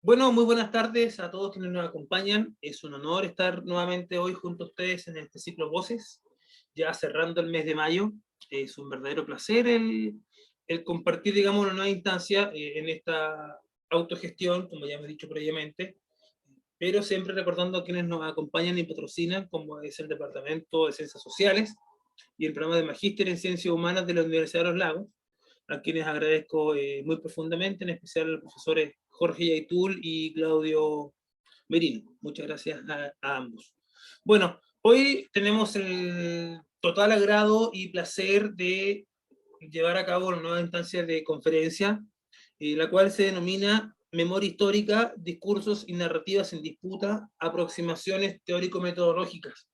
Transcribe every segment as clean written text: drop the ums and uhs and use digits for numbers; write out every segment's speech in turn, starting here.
Bueno, muy buenas tardes a todos quienes nos acompañan. Es un honor estar nuevamente hoy junto a ustedes en este ciclo Voces, ya cerrando el mes de mayo. Es un verdadero placer el compartir, digamos, una nueva instancia en esta autogestión, como ya hemos dicho previamente, pero siempre recordando a quienes nos acompañan y patrocinan, como es el Departamento de Ciencias Sociales y el programa de Magíster en Ciencias Humanas de la Universidad de los Lagos, a quienes agradezco muy profundamente, en especial a los profesores Jorge Yaitul y Claudio Merino. Muchas gracias a ambos. Bueno, hoy tenemos el total agrado y placer de llevar a cabo una nueva instancia de conferencia, la cual se denomina Memoria Histórica, Discursos y Narrativas en Disputa, Aproximaciones Teórico-Metodológicas,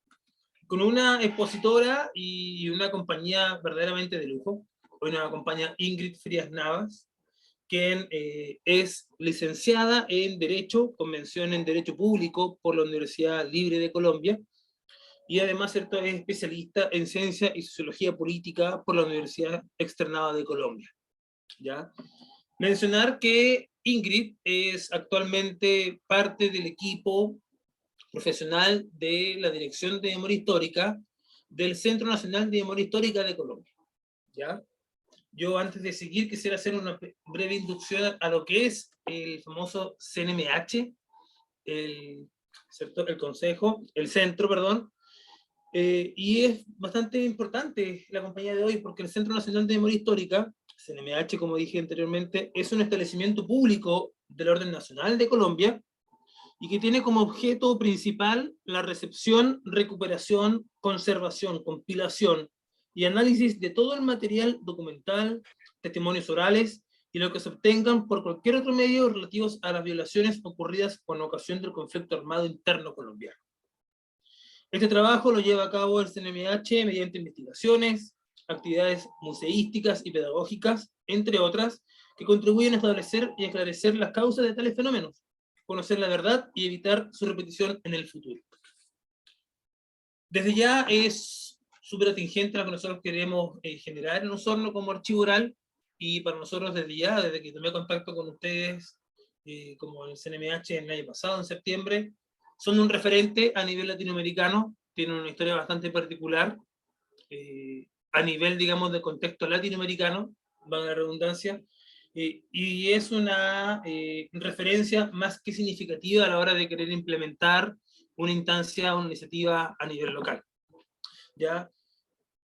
con una expositora y una compañía verdaderamente de lujo. Hoy nos acompaña Ingrid Frías Navas, quien es licenciada en Derecho, con mención en Derecho Público por la Universidad Libre de Colombia, y además, ¿cierto?, es especialista en Ciencia y Sociología Política por la Universidad Externada de Colombia. ¿Ya? Mencionar que Ingrid es actualmente parte del equipo profesional de la Dirección de Memoria Histórica del Centro Nacional de Memoria Histórica de Colombia. ¿Ya? Yo, antes de seguir, quisiera hacer una breve inducción a lo que es el famoso CNMH, ¿cierto?, el Consejo, el Centro, perdón, y es bastante importante la compañía de hoy porque el Centro Nacional de Memoria Histórica, CNMH, como dije anteriormente, es un establecimiento público del orden nacional de Colombia y que tiene como objeto principal la recepción, recuperación, conservación, compilación y análisis de todo el material documental, testimonios orales y lo que se obtengan por cualquier otro medio relativos a las violaciones ocurridas con ocasión del conflicto armado interno colombiano. Este trabajo lo lleva a cabo el CNMH mediante investigaciones, actividades museísticas y pedagógicas, entre otras, que contribuyen a establecer y esclarecer las causas de tales fenómenos, conocer la verdad y evitar su repetición en el futuro. Desde ya es súper atingente lo que nosotros queremos generar en Osorno como archivo oral, y para nosotros desde ya, desde que tomé contacto con ustedes, como el CNMH en el año pasado, en septiembre, son un referente a nivel latinoamericano, tienen una historia bastante particular, a nivel, digamos, de contexto latinoamericano, valga la redundancia, y es una referencia más que significativa a la hora de querer implementar una instancia, una iniciativa a nivel local. ¿Ya?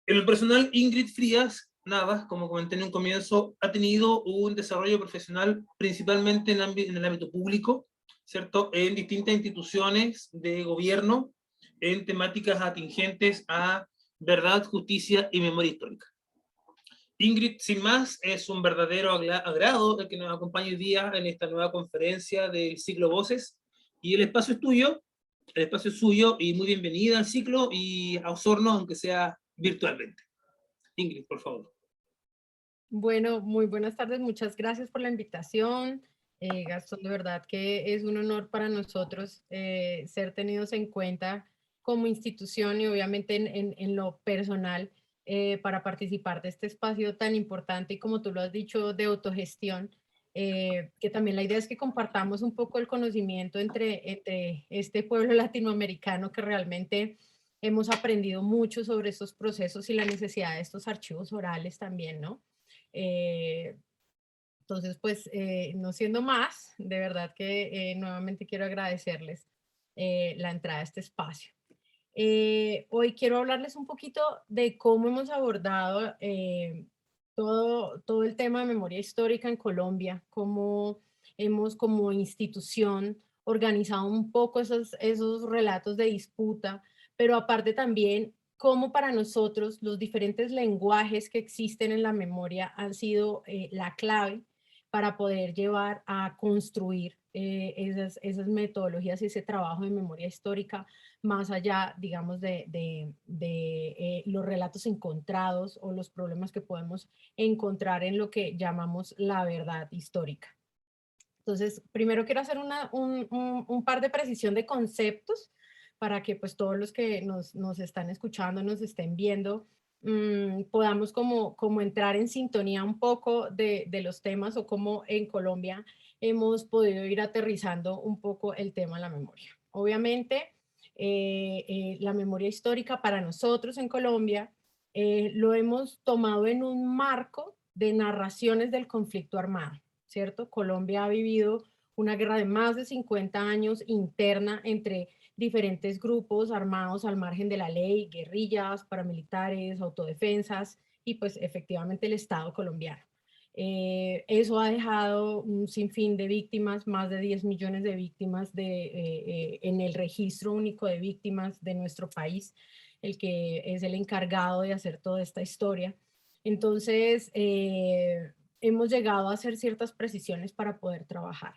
En lo personal, Ingrid Frías Navas, como comenté en un comienzo, ha tenido un desarrollo profesional principalmente en el ámbito público, ¿cierto?, en distintas instituciones de gobierno, en temáticas atingentes a verdad, justicia y memoria histórica. Ingrid, sin más, es un verdadero agrado el que nos acompañe hoy día en esta nueva conferencia del ciclo Voces, y el espacio es tuyo, el espacio es suyo, y muy bienvenida al ciclo y a Osorno, aunque sea virtualmente. Ingrid, por favor. Bueno, muy buenas tardes, muchas gracias por la invitación. Gastón, de verdad que es un honor para nosotros ser tenidos en cuenta como institución y obviamente en lo personal para participar de este espacio tan importante y como tú lo has dicho, de autogestión, que también la idea es que compartamos un poco el conocimiento entre este pueblo latinoamericano que realmente hemos aprendido mucho sobre estos procesos y la necesidad de estos archivos orales también, ¿no? Eh, entonces, pues, no siendo más, de verdad que nuevamente quiero agradecerles la entrada a este espacio. Hoy quiero hablarles un poquito de cómo hemos abordado todo el tema de memoria histórica en Colombia, cómo hemos como institución organizado un poco esos relatos de disputa, pero aparte también cómo para nosotros los diferentes lenguajes que existen en la memoria han sido la clave para poder llevar a construir esas metodologías y ese trabajo de memoria histórica más allá, digamos, de los relatos encontrados o los problemas que podemos encontrar en lo que llamamos la verdad histórica. Entonces, primero quiero hacer un par de precisión de conceptos para que pues todos los que nos están escuchando, nos estén viendo, podamos como entrar en sintonía un poco de los temas o cómo en Colombia hemos podido ir aterrizando un poco el tema de la memoria. Obviamente, la memoria histórica para nosotros en Colombia lo hemos tomado en un marco de narraciones del conflicto armado, ¿cierto? Colombia ha vivido una guerra de más de 50 años interna entre diferentes grupos armados al margen de la ley, guerrillas, paramilitares, autodefensas y pues efectivamente el Estado colombiano. Eso ha dejado un sinfín de víctimas, más de 10 millones de víctimas en el registro único de víctimas de nuestro país, el que es el encargado de hacer toda esta historia. Entonces, hemos llegado a hacer ciertas precisiones para poder trabajar.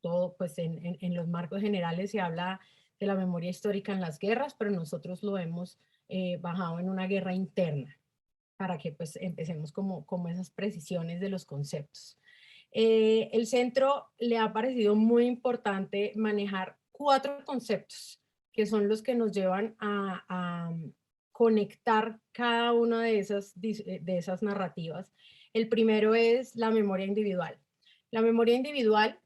Todo, pues en los marcos generales se habla de la memoria histórica en las guerras, pero nosotros lo hemos bajado en una guerra interna para que pues empecemos como esas precisiones de los conceptos. El centro le ha parecido muy importante manejar 4 conceptos que son los que nos llevan a conectar cada una de esas narrativas. El primero es la memoria individual. La memoria individual,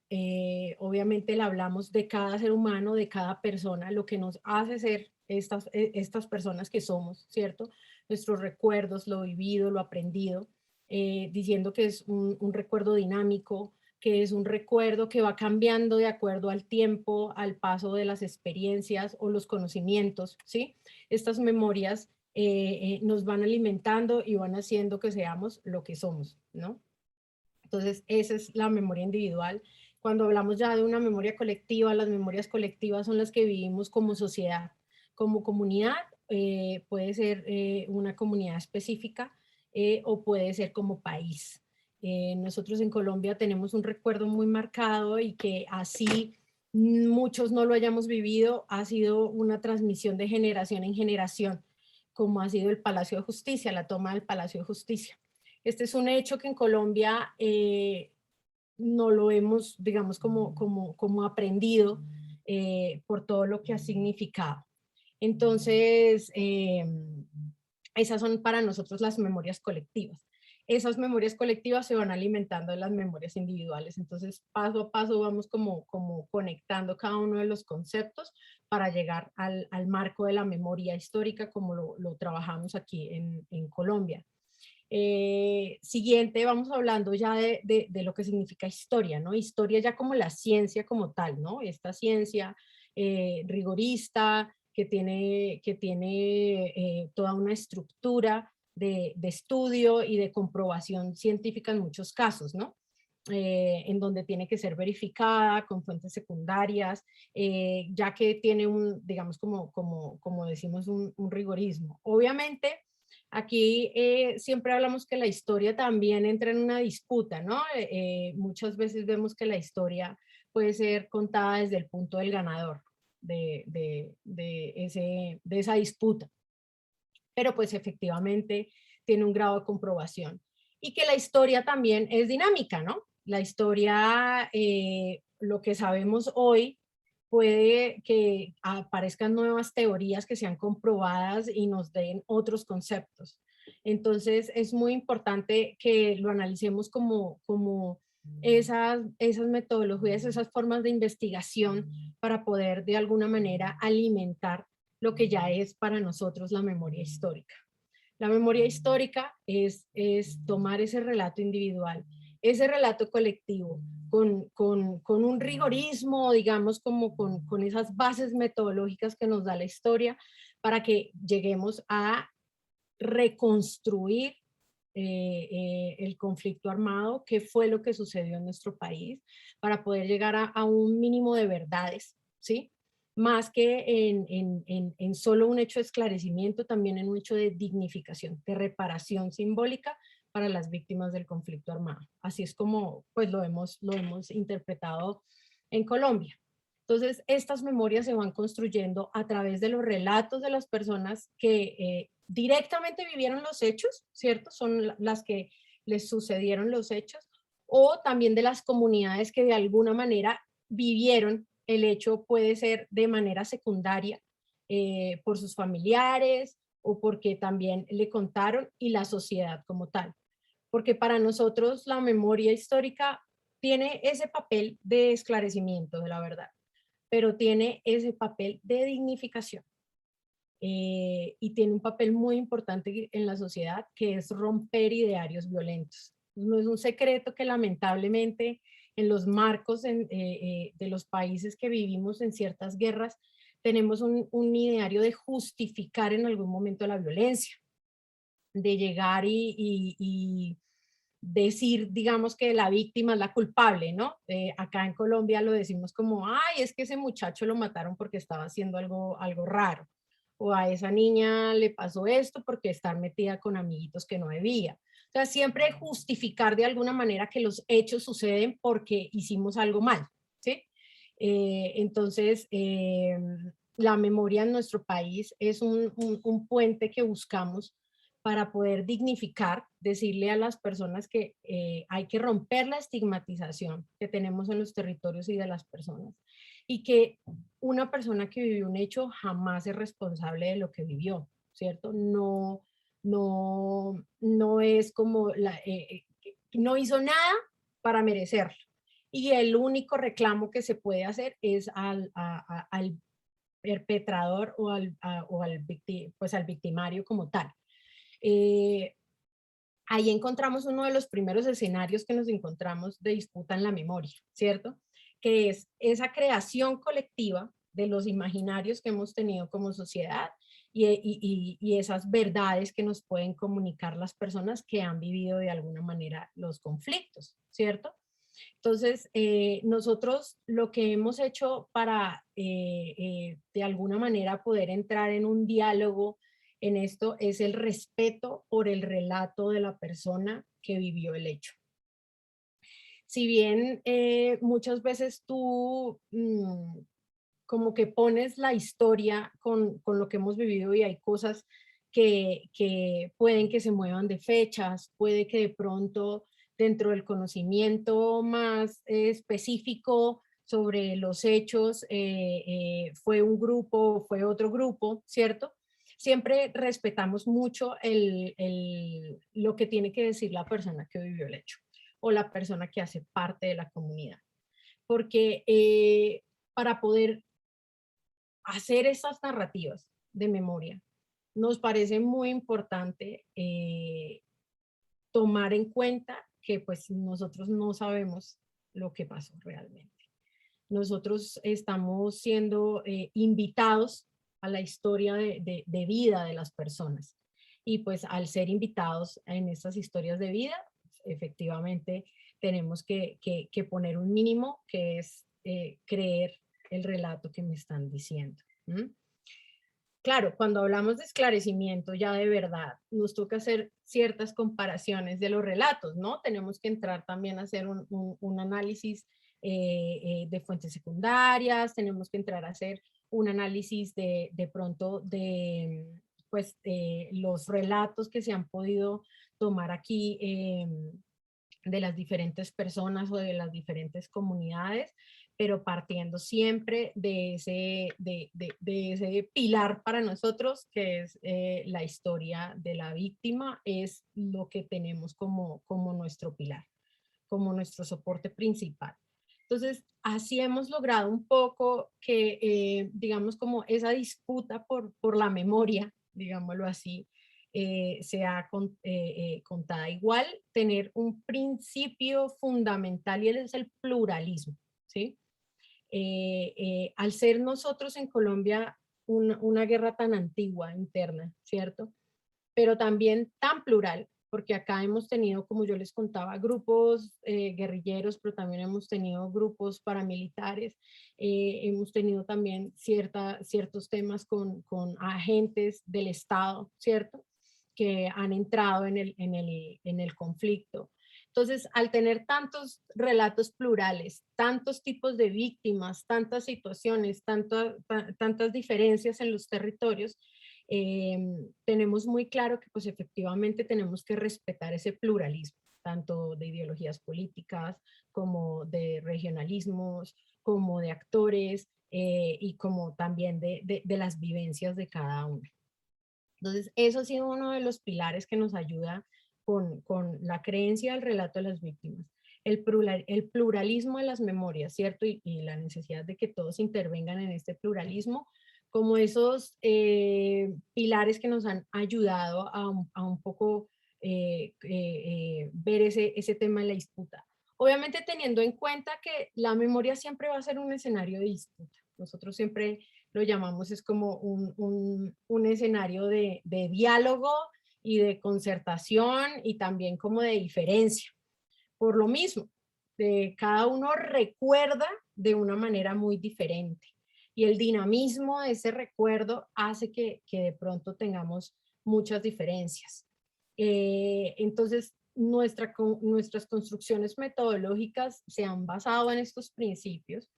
obviamente la hablamos de cada ser humano, de cada persona, lo que nos hace ser estas personas que somos, ¿cierto? Nuestros recuerdos, lo vivido, lo aprendido, diciendo que es un recuerdo dinámico, que es un recuerdo que va cambiando de acuerdo al tiempo, al paso de las experiencias o los conocimientos, ¿sí? Estas memorias nos van alimentando y van haciendo que seamos lo que somos, ¿no? Entonces, esa es la memoria individual. Cuando hablamos ya de una memoria colectiva, las memorias colectivas son las que vivimos como sociedad, como comunidad, puede ser una comunidad específica o puede ser como país. Nosotros en Colombia tenemos un recuerdo muy marcado y que así muchos no lo hayamos vivido, ha sido una transmisión de generación en generación, como ha sido el Palacio de Justicia, la toma del Palacio de Justicia. Este es un hecho que en Colombia no lo hemos, digamos, como aprendido por todo lo que ha significado. Entonces, esas son para nosotros las memorias colectivas. Esas memorias colectivas se van alimentando de las memorias individuales. Entonces, paso a paso vamos como conectando cada uno de los conceptos para llegar al marco de la memoria histórica como lo trabajamos aquí en Colombia. Siguiente, vamos hablando ya de lo que significa historia, ¿no? Historia ya como la ciencia como tal, ¿no? Esta ciencia rigorista que tiene toda una estructura de estudio y de comprobación científica en muchos casos, ¿no? En donde tiene que ser verificada con fuentes secundarias, ya que tiene digamos, como decimos, un rigorismo. Obviamente, aquí siempre hablamos que la historia también entra en una disputa, ¿no? Muchas veces vemos que la historia puede ser contada desde el punto del ganador de esa disputa, pero pues efectivamente tiene un grado de comprobación. Y que la historia también es dinámica, ¿no? La historia, lo que sabemos hoy, puede que aparezcan nuevas teorías que sean comprobadas y nos den otros conceptos. Entonces es muy importante que lo analicemos como esas metodologías, esas formas de investigación para poder de alguna manera alimentar lo que ya es para nosotros la memoria histórica. La memoria histórica es tomar ese relato individual, ese relato colectivo, con un rigorismo, digamos, como con esas bases metodológicas que nos da la historia, para que lleguemos a reconstruir el conflicto armado, qué fue lo que sucedió en nuestro país, para poder llegar a un mínimo de verdades, ¿sí? Más que en solo un hecho de esclarecimiento, también en un hecho de dignificación, de reparación simbólica para las víctimas del conflicto armado. Así es como pues lo hemos interpretado en Colombia. Entonces, estas memorias se van construyendo a través de los relatos de las personas que directamente vivieron los hechos, ¿cierto? Son las que les sucedieron los hechos, o también de las comunidades que de alguna manera vivieron el hecho, puede ser de manera secundaria, por sus familiares o porque también le contaron y la sociedad como tal. Porque para nosotros la memoria histórica tiene ese papel de esclarecimiento de la verdad, pero tiene ese papel de dignificación. Y tiene un papel muy importante en la sociedad, que es romper idearios violentos. No es un secreto que lamentablemente en los marcos de los países que vivimos en ciertas guerras, tenemos un ideario de justificar en algún momento la violencia, de llegar y decir, digamos, que la víctima es la culpable, ¿no? Acá en Colombia lo decimos como, ay, es que ese muchacho lo mataron porque estaba haciendo algo raro, o a esa niña le pasó esto porque está metida con amiguitos que no debía. O sea, siempre justificar de alguna manera que los hechos suceden porque hicimos algo mal, ¿sí? Entonces, la memoria en nuestro país es un puente que buscamos para poder dignificar, decirle a las personas que hay que romper la estigmatización que tenemos en los territorios y de las personas, y que una persona que vivió un hecho jamás es responsable de lo que vivió, ¿cierto? No es como, no hizo nada para merecerlo. Y el único reclamo que se puede hacer es al perpetrador pues al victimario como tal. Eh, Ahí encontramos uno de los primeros escenarios que nos encontramos de disputa en la memoria, ¿cierto? Que es esa creación colectiva de los imaginarios que hemos tenido como sociedad y esas verdades que nos pueden comunicar las personas que han vivido de alguna manera los conflictos, ¿cierto? Entonces, nosotros lo que hemos hecho para de alguna manera poder entrar en un diálogo en esto es el respeto por el relato de la persona que vivió el hecho. Si bien muchas veces tú como que pones la historia con lo que hemos vivido y hay cosas que pueden que se muevan de fechas, puede que de pronto dentro del conocimiento más específico sobre los hechos fue un grupo, fue otro grupo, ¿cierto? Siempre respetamos mucho lo que tiene que decir la persona que vivió el hecho o la persona que hace parte de la comunidad. Porque para poder hacer estas narrativas de memoria, nos parece muy importante tomar en cuenta que pues nosotros no sabemos lo que pasó realmente. Nosotros estamos siendo invitados a la historia de vida de las personas. Y pues al ser invitados en estas historias de vida, efectivamente tenemos que poner un mínimo que es creer el relato que me están diciendo. ¿Mm? Claro, cuando hablamos de esclarecimiento ya de verdad, nos toca hacer ciertas comparaciones de los relatos, ¿no? Tenemos que entrar también a hacer un análisis de fuentes secundarias, tenemos que entrar a hacer un análisis de pronto de pues, los relatos que se han podido tomar aquí de las diferentes personas o de las diferentes comunidades, pero partiendo siempre de ese pilar para nosotros, que es la historia de la víctima, es lo que tenemos como nuestro pilar, como nuestro soporte principal. Entonces, así hemos logrado un poco que, digamos, como esa disputa por la memoria, digámoslo así, sea contada. Igual, tener un principio fundamental y él es el pluralismo, ¿sí? Al ser nosotros en Colombia una guerra tan antigua, interna, ¿cierto? Pero también tan plural, porque acá hemos tenido, como yo les contaba, grupos guerrilleros, pero también hemos tenido grupos paramilitares, hemos tenido también ciertos temas con agentes del Estado, ¿cierto? Que han entrado en el conflicto. Entonces, al tener tantos relatos plurales, tantos tipos de víctimas, tantas situaciones, tantas diferencias en los territorios, tenemos muy claro que pues efectivamente tenemos que respetar ese pluralismo, tanto de ideologías políticas como de regionalismos, como de actores y como también de las vivencias de cada uno. Entonces, eso ha sido uno de los pilares que nos ayuda con la creencia del relato de las víctimas. El pluralismo de las memorias, ¿cierto? Y la necesidad de que todos intervengan en este pluralismo, como esos pilares que nos han ayudado a un poco ver ese tema de la disputa. Obviamente teniendo en cuenta que la memoria siempre va a ser un escenario de disputa. Nosotros siempre lo llamamos, es como un escenario de diálogo y de concertación y también como de diferencia. Por lo mismo, cada uno recuerda de una manera muy diferente y el dinamismo de ese recuerdo hace que de pronto tengamos muchas diferencias. Entonces, nuestras construcciones metodológicas se han basado en estos principios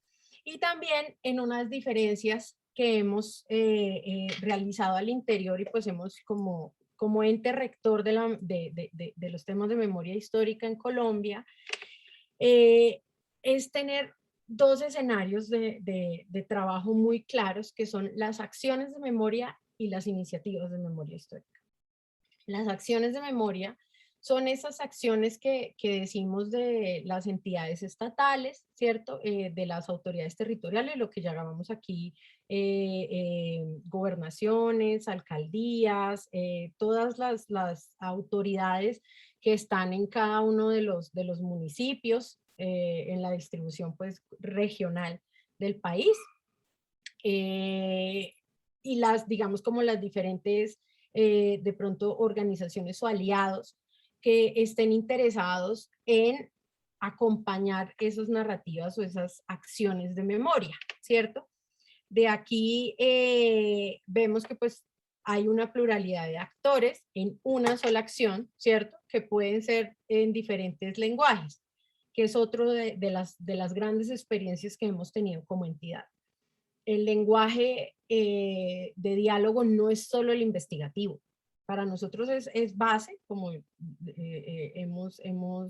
y también en unas diferencias que hemos realizado al interior y pues hemos como ente rector de los temas de memoria histórica en Colombia, es tener dos escenarios de trabajo muy claros que son las acciones de memoria y las iniciativas de memoria histórica. Las acciones de memoria son esas acciones que decimos de las entidades estatales, ¿cierto? De las autoridades territoriales, lo que llamamos aquí gobernaciones, alcaldías, todas las autoridades que están en cada uno de los municipios, en la distribución pues regional del país. Eh, y digamos, como las diferentes, de pronto, organizaciones o aliados que estén interesados en acompañar esas narrativas o esas acciones de memoria, ¿cierto? De aquí vemos que pues hay una pluralidad de actores en una sola acción, ¿cierto? Que pueden ser en diferentes lenguajes, que es otro de las grandes experiencias que hemos tenido como entidad. El lenguaje de diálogo no es solo el investigativo. Para nosotros es base, como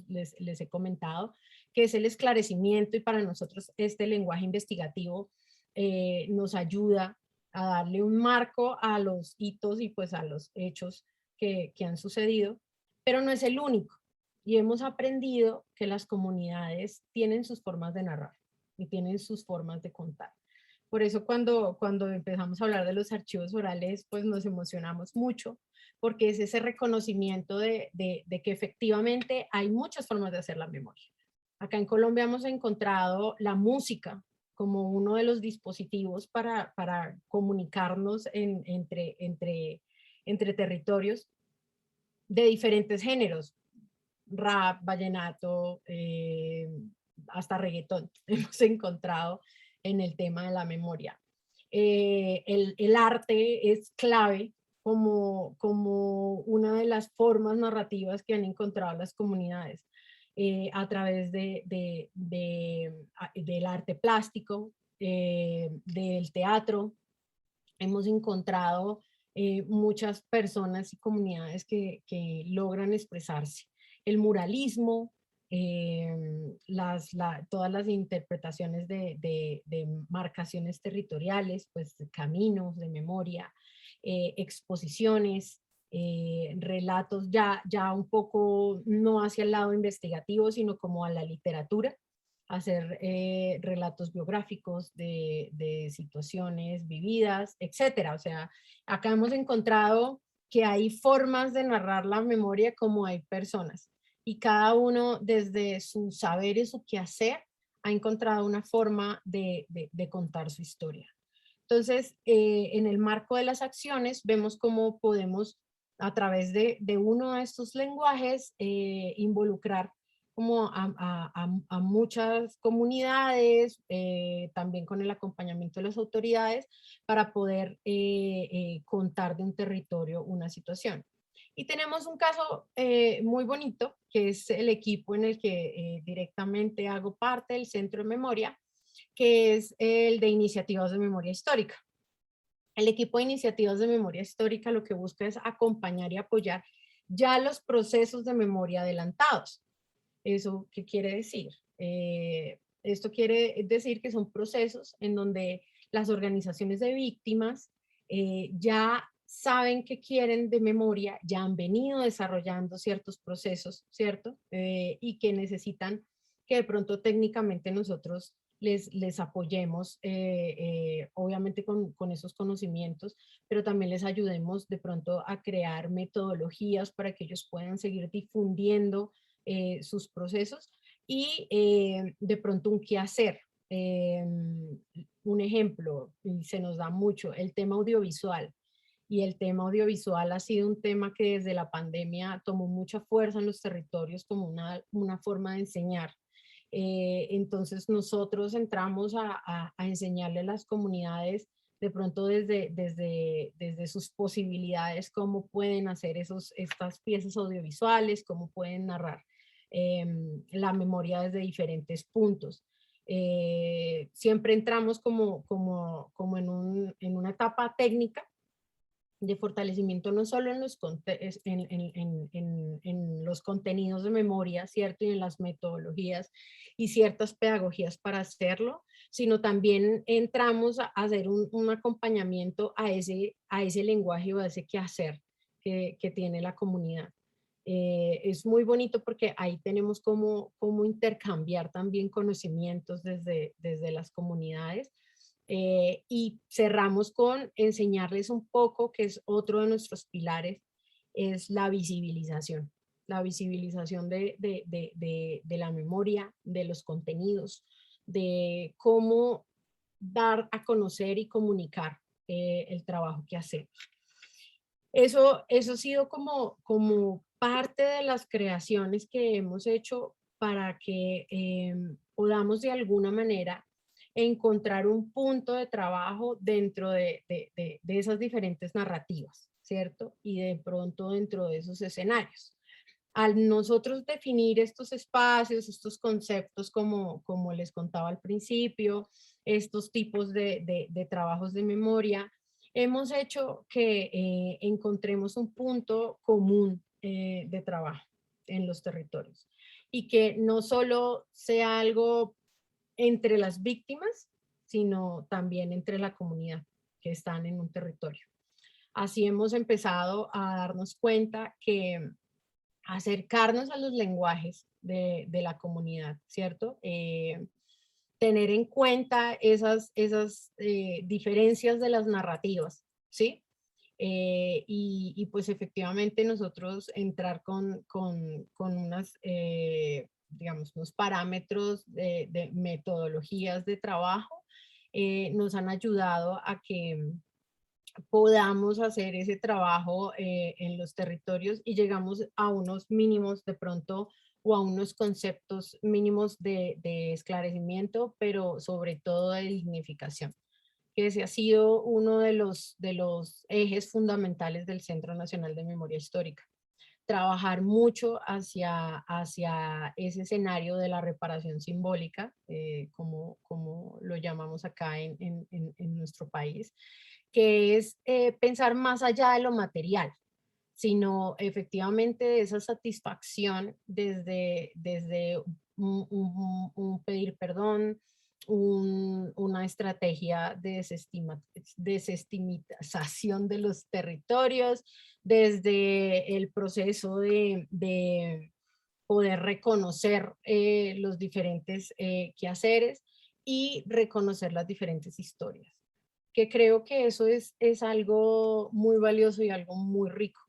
les he comentado, que es el esclarecimiento y para nosotros este lenguaje investigativo nos ayuda a darle un marco a los hitos y pues a los hechos que han sucedido, pero no es el único. Y hemos aprendido que las comunidades tienen sus formas de narrar y tienen sus formas de contar. Por eso cuando empezamos a hablar de los archivos orales, pues nos emocionamos mucho, porque es ese reconocimiento de que efectivamente hay muchas formas de hacer la memoria. Acá en Colombia hemos encontrado la música como uno de los dispositivos para comunicarnos entre territorios de diferentes géneros, rap, vallenato, hasta reggaetón hemos encontrado en el tema de la memoria. El arte es clave como una de las formas narrativas que han encontrado las comunidades a través del arte plástico, del teatro. Hemos encontrado muchas personas y comunidades que logran expresarse. El muralismo, todas las interpretaciones de marcaciones territoriales, pues caminos de memoria, exposiciones, relatos ya un poco no hacia el lado investigativo, sino como a la literatura, hacer relatos biográficos de situaciones vividas, etcétera. O sea, acá hemos encontrado que hay formas de narrar la memoria como hay personas y cada uno desde su saber y su quehacer ha encontrado una forma de contar su historia. Entonces, en el marco de las acciones vemos cómo podemos a través de uno de estos lenguajes involucrar como a muchas comunidades, también con el acompañamiento de las autoridades, para poder contar de un territorio una situación. Y tenemos un caso muy bonito, que es el equipo en el que directamente hago parte del Centro de Memoria, que es el de Iniciativas de Memoria Histórica. El equipo de Iniciativas de Memoria Histórica lo que busca es acompañar y apoyar ya los procesos de memoria adelantados. ¿Eso qué quiere decir? Esto quiere decir que son procesos en donde las organizaciones de víctimas ya saben que quieren de memoria, ya han venido desarrollando ciertos procesos, ¿cierto? Y que necesitan que de pronto técnicamente nosotros les apoyemos, obviamente con esos conocimientos, pero también les ayudemos de pronto a crear metodologías para que ellos puedan seguir difundiendo sus procesos y de pronto un qué hacer. Un ejemplo, y se nos da mucho, el tema audiovisual. Y el tema audiovisual ha sido un tema que desde la pandemia tomó mucha fuerza en los territorios como una forma de enseñar. Entonces nosotros entramos a enseñarle a las comunidades de pronto desde sus posibilidades, cómo pueden hacer estas piezas audiovisuales, cómo pueden narrar la memoria desde diferentes puntos. Siempre entramos como en una etapa técnica de fortalecimiento no solo en en los contenidos de memoria, ¿cierto? Y en las metodologías y ciertas pedagogías para hacerlo, sino también entramos a hacer un acompañamiento a ese lenguaje o a ese quehacer que tiene la comunidad. Es muy bonito porque ahí tenemos cómo intercambiar también conocimientos desde las comunidades y cerramos con enseñarles un poco, que es otro de nuestros pilares, es la visibilización de la memoria, de los contenidos, de cómo dar a conocer y comunicar el trabajo que hacemos. Eso ha sido como parte de las creaciones que hemos hecho para que podamos de alguna manera encontrar un punto de trabajo dentro de esas diferentes narrativas, ¿cierto? Y de pronto dentro de esos escenarios. Al nosotros definir estos espacios, estos conceptos, como les contaba al principio, estos tipos de trabajos de memoria, hemos hecho que encontremos un punto común de trabajo en los territorios y que no solo sea algo entre las víctimas, sino también entre la comunidad que están en un territorio. Así hemos empezado a darnos cuenta que acercarnos a los lenguajes de la comunidad, ¿cierto? Tener en cuenta esas diferencias de las narrativas, ¿sí? Pues efectivamente nosotros entrar con digamos, unos parámetros de metodologías de trabajo nos han ayudado a que podamos hacer ese trabajo en los territorios y llegamos a unos mínimos de pronto o a unos conceptos mínimos de esclarecimiento, pero sobre todo de dignificación, que ese ha sido uno de los ejes fundamentales del Centro Nacional de Memoria Histórica. Trabajar mucho hacia ese escenario de la reparación simbólica, como lo llamamos acá en nuestro país, que es pensar más allá de lo material, sino efectivamente esa satisfacción desde un pedir perdón, una estrategia de desestimización de los territorios, desde el proceso de poder reconocer los diferentes quehaceres y reconocer las diferentes historias, que creo que eso es algo muy valioso y algo muy rico.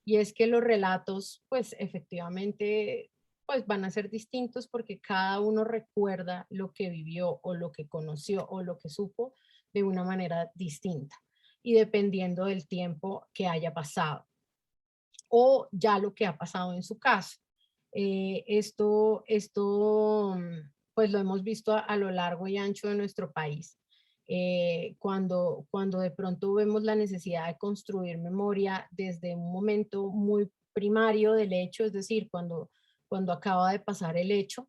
Y es que los relatos, pues efectivamente, pues van a ser distintos porque cada uno recuerda lo que vivió o lo que conoció o lo que supo de una manera distinta y dependiendo del tiempo que haya pasado o ya lo que ha pasado en su caso. Pues lo hemos visto a lo largo y ancho de nuestro país. Cuando de pronto vemos la necesidad de construir memoria desde un momento muy primario del hecho, es decir, cuando acaba de pasar el hecho,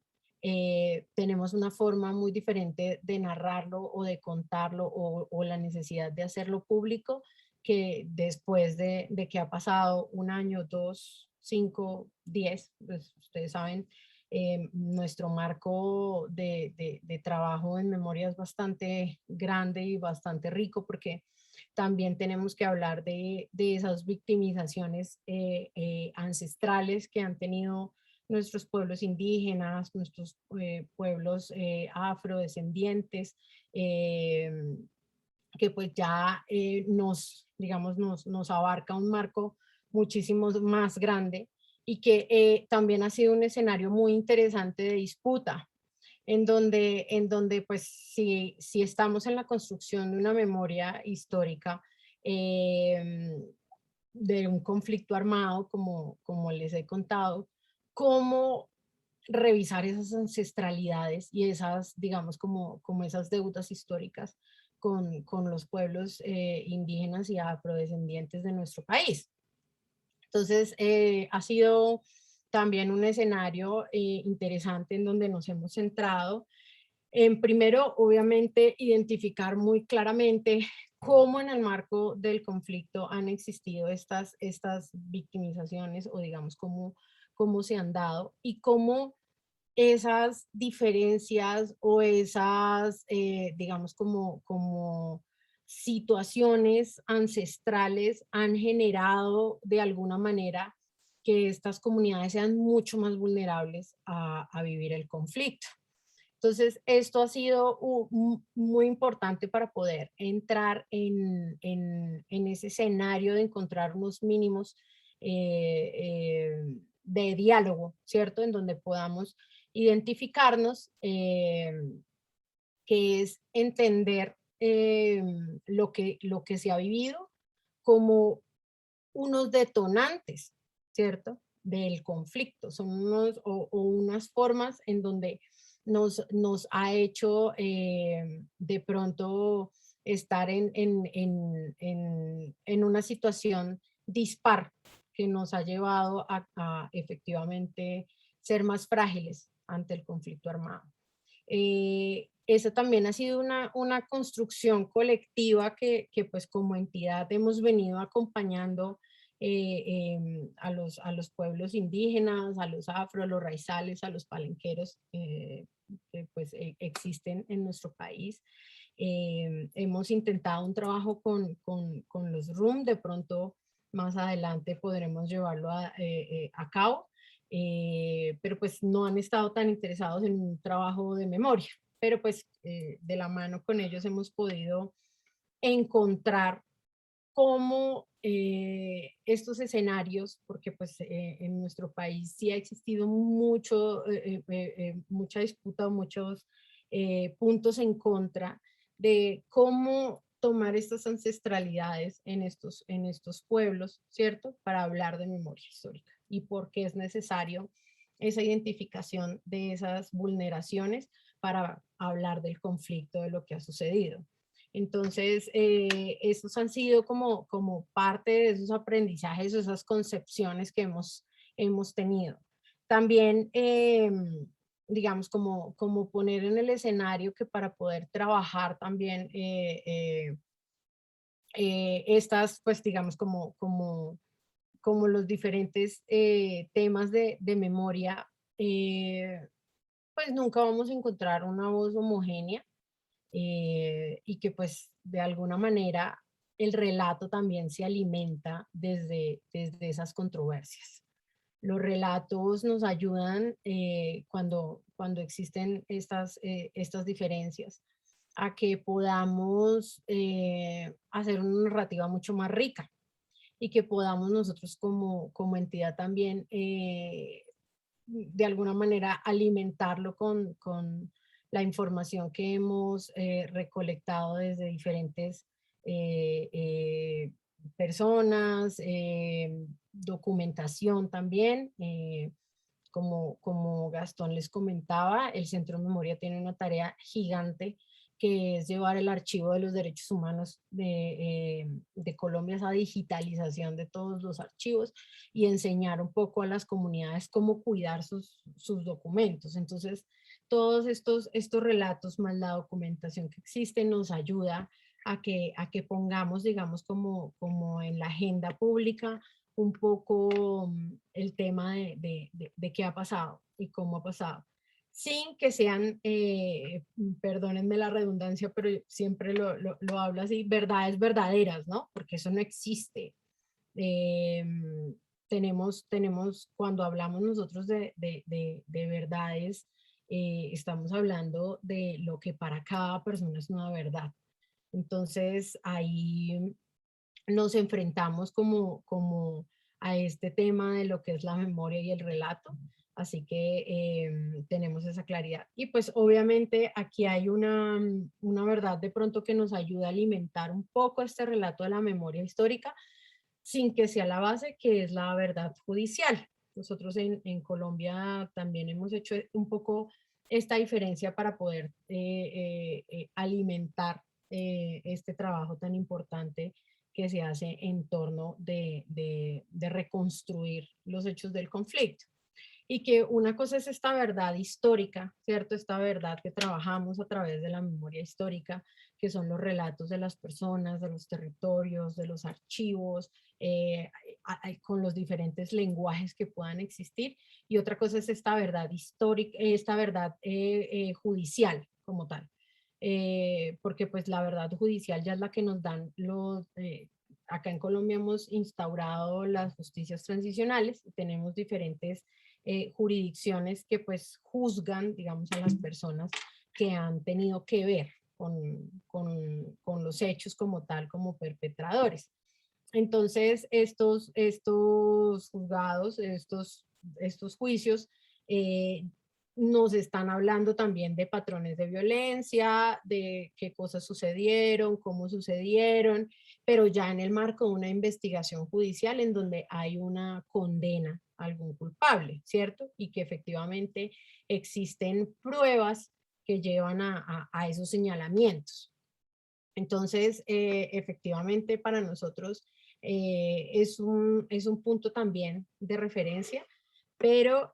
tenemos una forma muy diferente de narrarlo o de contarlo o la necesidad de hacerlo público que después de que ha pasado un año, dos, 5, 10, pues ustedes saben, nuestro marco de trabajo en memoria es bastante grande y bastante rico porque también tenemos que hablar de esas victimizaciones ancestrales que han tenido nuestros pueblos indígenas, nuestros pueblos afrodescendientes, eh, que pues ya digamos, nos abarca un marco muchísimo más grande y que también ha sido un escenario muy interesante de disputa, en donde pues si estamos en la construcción de una memoria histórica eh, de un conflicto armado, como les he contado, cómo revisar esas ancestralidades y esas, digamos, como esas deudas históricas con los pueblos indígenas y afrodescendientes de nuestro país. Entonces, ha sido también un escenario interesante en donde nos hemos centrado en, primero, obviamente, identificar muy claramente cómo en el marco del conflicto han existido estas victimizaciones o digamos cómo se han dado y cómo esas diferencias o esas, digamos, como situaciones ancestrales han generado de alguna manera que estas comunidades sean mucho más vulnerables a vivir el conflicto. Entonces, esto ha sido muy importante para poder entrar en ese escenario de encontrar unos mínimos eh, eh, de diálogo, ¿cierto? En donde podamos identificarnos, que es entender lo que se ha vivido como unos detonantes, ¿cierto? Del conflicto. Son o unas formas en donde nos ha hecho de pronto estar en una situación dispar que nos ha llevado a efectivamente ser más frágiles ante el conflicto armado. Esa también ha sido una construcción colectiva que pues como entidad hemos venido acompañando a los pueblos indígenas, a los afro, a los raizales, a los palenqueros que pues existen en nuestro país. Hemos intentado un trabajo con los RUM, de pronto más adelante podremos llevarlo a cabo, pero pues no han estado tan interesados en un trabajo de memoria, pero pues de la mano con ellos hemos podido encontrar cómo estos escenarios, porque pues en nuestro país sí ha existido mucha disputa o muchos puntos en contra de cómo tomar estas ancestralidades en estos pueblos, ¿cierto? Para hablar de memoria histórica y por qué es necesario esa identificación de esas vulneraciones para hablar del conflicto, de lo que ha sucedido. Entonces, estos han sido como parte de esos aprendizajes, esas concepciones que hemos tenido. También, digamos, como poner en el escenario que para poder trabajar también estas, pues digamos, como los diferentes temas de memoria, pues nunca vamos a encontrar una voz homogénea y que pues de alguna manera el relato también se alimenta desde esas controversias. Los relatos nos ayudan cuando existen estas diferencias a que podamos hacer una narrativa mucho más rica y que podamos nosotros como entidad también de alguna manera alimentarlo con la información que hemos recolectado desde diferentes eh, eh, personas, documentación también. Como Gastón les comentaba, el Centro de Memoria tiene una tarea gigante que es llevar el archivo de los derechos humanos de Colombia, esa digitalización de todos los archivos y enseñar un poco a las comunidades cómo cuidar sus documentos. Entonces, todos estos relatos más la documentación que existe nos ayuda a que pongamos, digamos, como en la agenda pública un poco el tema de qué ha pasado y cómo ha pasado. sin que sean, perdónenme la redundancia, pero siempre lo hablo así, verdades verdaderas, ¿no? Porque eso no existe. Em, cuando hablamos nosotros de verdades, estamos hablando de lo que para cada persona es una verdad. Entonces, ahí nos enfrentamos como a este tema de lo que es la memoria y el relato. Así que tenemos esa claridad. Y pues obviamente aquí hay una verdad de pronto que nos ayuda a alimentar un poco este relato de la memoria histórica, sin que sea la base, que es la verdad judicial. Nosotros en Colombia también hemos hecho un poco esta diferencia para poder alimentar este trabajo tan importante que se hace en torno de reconstruir los hechos del conflicto. Y que una cosa es esta verdad histórica, ¿cierto? Esta verdad que trabajamos a través de la memoria histórica, que son los relatos de las personas, de los territorios, de los archivos, con los diferentes lenguajes que puedan existir. Y otra cosa es esta verdad histórica, esta verdad judicial como tal. Porque pues la verdad judicial ya es la que nos dan acá en Colombia hemos instaurado las justicias transicionales, tenemos diferentes jurisdicciones que pues juzgan, digamos, a las personas que han tenido que ver con los hechos como tal, como perpetradores. Entonces, estos juzgados, estos juicios, eh, nos están hablando también de patrones de violencia, de qué cosas sucedieron, cómo sucedieron, pero ya en el marco de una investigación judicial en donde hay una condena a algún culpable, ¿cierto? Y que efectivamente existen pruebas que llevan a esos señalamientos. Entonces, efectivamente, para nosotros es un punto también de referencia, pero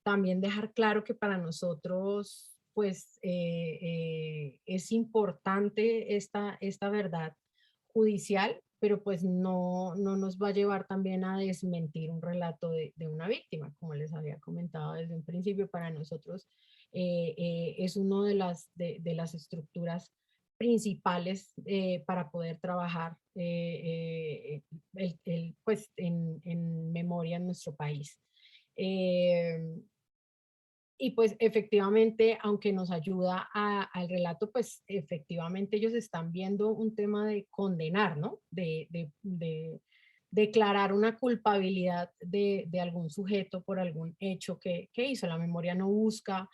también dejar claro que para nosotros, pues, es importante esta verdad judicial, pero pues no nos va a llevar también a desmentir un relato de una víctima, como les había comentado desde un principio, para nosotros es una de las estructuras principales para poder trabajar pues en memoria en nuestro país. Eh, y pues efectivamente, aunque nos ayuda al relato, pues efectivamente ellos están viendo un tema de condenar, ¿no? De declarar una culpabilidad de algún sujeto por algún hecho que hizo. La memoria no busca,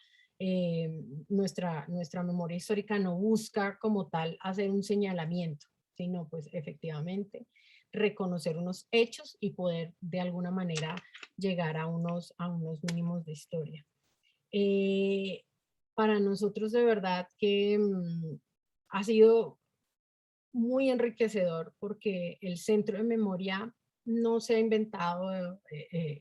nuestra memoria histórica no busca como tal hacer un señalamiento, sino pues efectivamente reconocer unos hechos y poder de alguna manera llegar a unos mínimos de historia. Eh, para nosotros de verdad que ha sido muy enriquecedor porque el Centro de Memoria no se ha inventado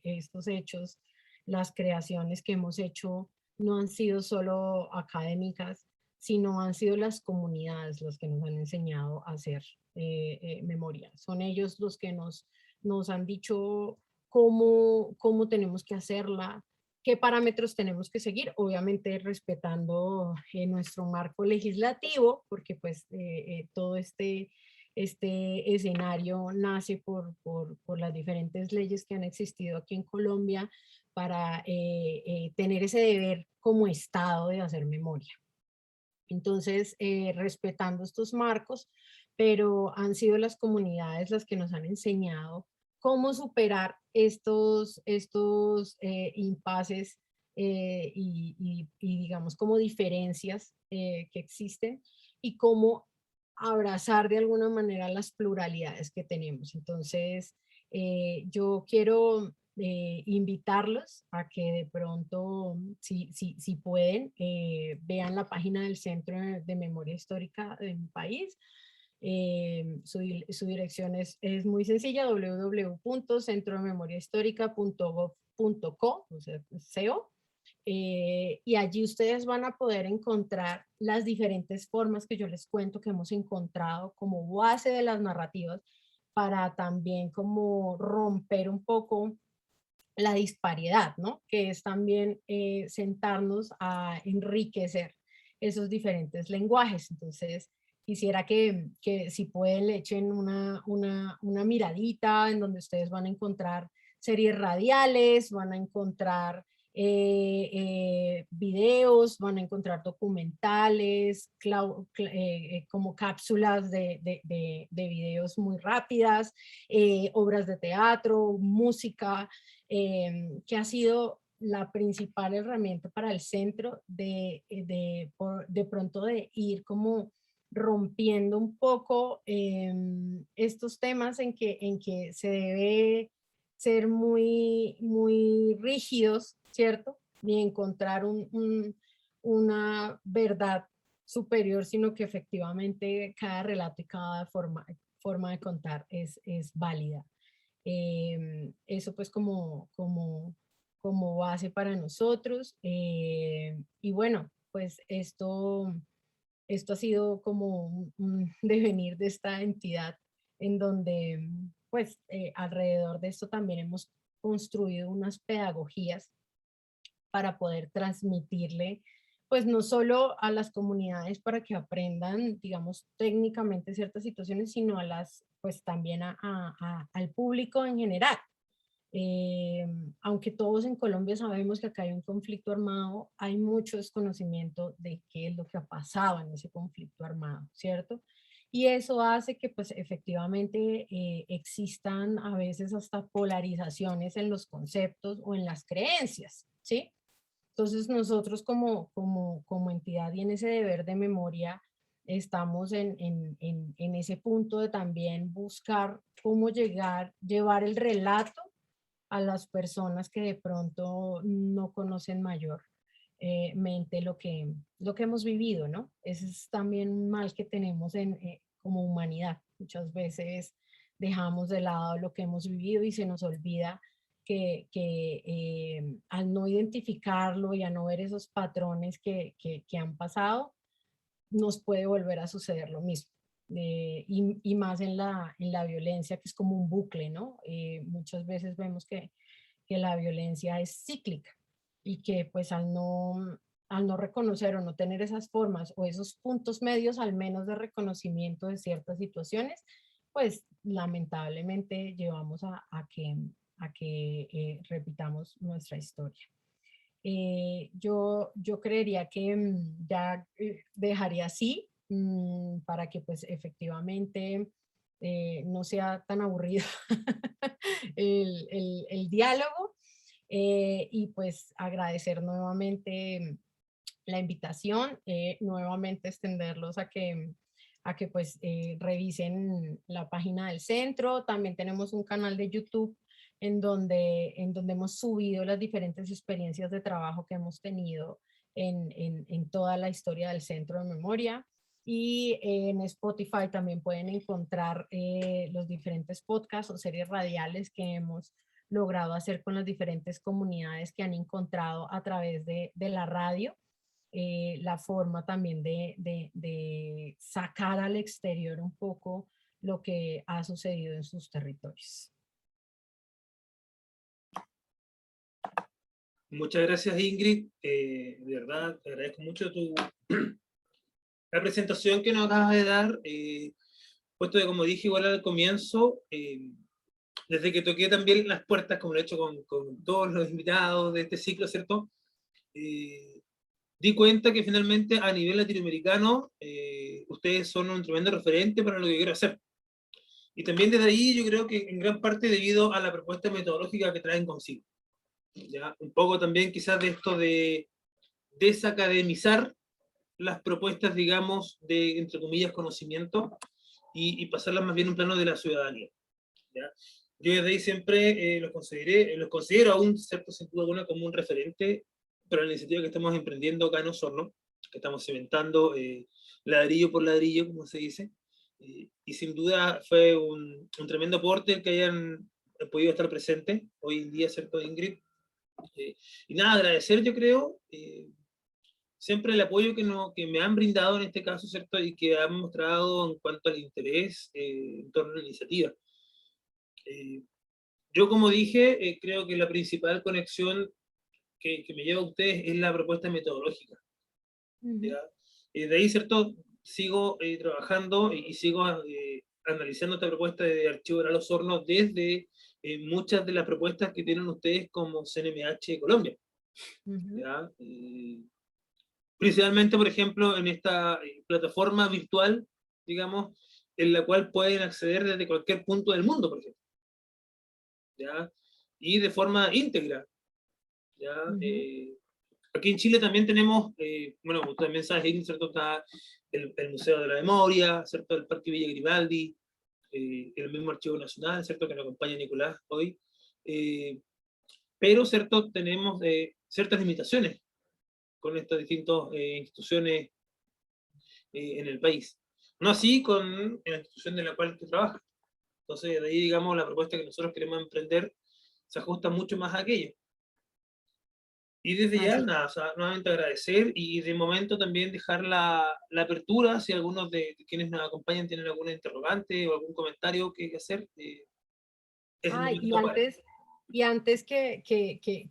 estos hechos, las creaciones que hemos hecho no han sido solo académicas, sino han sido las comunidades los que nos han enseñado a hacer memoria. Son ellos los que nos han dicho cómo tenemos que hacerla, qué parámetros tenemos que seguir, obviamente respetando nuestro marco legislativo, porque pues todo este escenario nace por las diferentes leyes que han existido aquí en Colombia para tener ese deber como Estado de hacer memoria. Entonces, respetando estos marcos, pero han sido las comunidades las que nos han enseñado cómo superar estos impases y digamos como diferencias que existen y cómo abrazar de alguna manera las pluralidades que tenemos. Entonces, yo quiero invitarlos a que de pronto, si pueden, vean la página del Centro de Memoria Histórica de mi país. Su dirección es muy sencilla, www.centrodememoriahistórica.gov.co, o sea, CO, y allí ustedes van a poder encontrar las diferentes formas que yo les cuento que hemos encontrado como base de las narrativas para también como romper un poco la disparidad, ¿no? Que es también sentarnos a enriquecer esos diferentes lenguajes. Entonces, quisiera que si pueden le echen una miradita en donde ustedes van a encontrar series radiales, van a encontrar videos, van a encontrar documentales, como cápsulas de videos muy rápidas, obras de teatro, música, que ha sido la principal herramienta para el centro de pronto de ir como rompiendo un poco estos temas en que se debe ser muy rígidos, ¿cierto? Ni encontrar una verdad superior, sino que efectivamente cada relato y cada forma de contar es válida. Eso pues como base para nosotros. Y bueno, pues esto ha sido como un devenir de esta entidad en donde pues alrededor de esto también hemos construido unas pedagogías para poder transmitirle, pues no solo a las comunidades para que aprendan, digamos, técnicamente ciertas situaciones, sino pues también al público en general. Eh, Aunque todos en Colombia sabemos que acá hay un conflicto armado, hay mucho desconocimiento de qué es lo que ha pasado en ese conflicto armado, ¿cierto? Y eso hace que pues efectivamente existan a veces hasta polarizaciones en los conceptos o en las creencias, ¿sí? Entonces nosotros como entidad y en ese deber de memoria estamos en ese punto de también buscar cómo llevar el relato a las personas que de pronto no conocen mente lo que hemos vivido, ¿no? Ese es también un mal que tenemos como humanidad. Muchas veces dejamos de lado lo que hemos vivido y se nos olvida que al no identificarlo y a no ver esos patrones que han pasado, nos puede volver a suceder lo mismo. Y más en la violencia, que es como un bucle, ¿no? Muchas veces vemos que la violencia es cíclica y que pues al no reconocer o no tener esas formas o esos puntos medios al menos de reconocimiento de ciertas situaciones, pues lamentablemente llevamos a que repitamos nuestra historia. Yo creería que ya dejaría así para que pues efectivamente no sea tan aburrido el diálogo y pues agradecer nuevamente la invitación, nuevamente extenderlos a que pues revisen la página del centro. También tenemos un canal de YouTube en donde hemos subido las diferentes experiencias de trabajo que hemos tenido en toda la historia del Centro de Memoria. Y en Spotify también pueden encontrar los diferentes podcasts o series radiales que hemos logrado hacer con las diferentes comunidades que han encontrado a través de la radio la forma también de sacar al exterior un poco lo que ha sucedido en sus territorios. Muchas gracias, Ingrid. De verdad, te agradezco mucho la presentación que nos acabas de dar. Puesto que, como dije igual al comienzo, desde que toqué también las puertas, como lo he hecho con todos los invitados de este ciclo, ¿cierto? Di cuenta que finalmente a nivel latinoamericano ustedes son un tremendo referente para lo que quiero hacer. Y también desde ahí yo creo que en gran parte debido a la propuesta metodológica que traen consigo. ¿Ya? Un poco también quizás de esto de desacademizar las propuestas, digamos, de, entre comillas, conocimiento y pasarlas más bien a un plano de la ciudadanía. ¿Ya? Yo desde ahí siempre los considero aún, cierto, sin duda alguna, como un referente para la iniciativa que estamos emprendiendo acá en Osorno, que estamos cimentando ladrillo por ladrillo, como se dice, y sin duda fue un tremendo aporte el que hayan podido estar presentes hoy en día, ¿cierto, Ingrid? Y nada, agradecer, yo creo, siempre el apoyo que me han brindado en este caso, ¿cierto? Y que han mostrado en cuanto al interés en torno a la iniciativa. Yo, como dije, creo que la principal conexión que me lleva a ustedes es la propuesta metodológica. ¿Ya? De ahí, ¿cierto? Sigo trabajando y sigo analizando esta propuesta de Archivo Oral Osorno desde muchas de las propuestas que tienen ustedes como CNMH Colombia. ¿Ya? Principalmente, por ejemplo, en esta plataforma virtual, digamos, en la cual pueden acceder desde cualquier punto del mundo, por ejemplo. ¿Ya? Y de forma íntegra. ¿Ya? Aquí en Chile también tenemos, bueno, tú también sabes, ¿cierto? Está el Museo de la Memoria, ¿cierto? El Parque Villa Garibaldi, el mismo Archivo Nacional, ¿cierto? Que nos acompaña Nicolás hoy. Pero, ¿cierto? Tenemos ciertas limitaciones con estas distintas instituciones en el país. No así con la institución de la cual tú trabajas. Entonces, de ahí, digamos, la propuesta que nosotros queremos emprender se ajusta mucho más a aquello. Y desde ya, nada, o sea, nuevamente agradecer y de momento también dejar la apertura, si algunos de quienes nos acompañan tienen alguna interrogante o algún comentario que hacer, es el momento para. Y antes que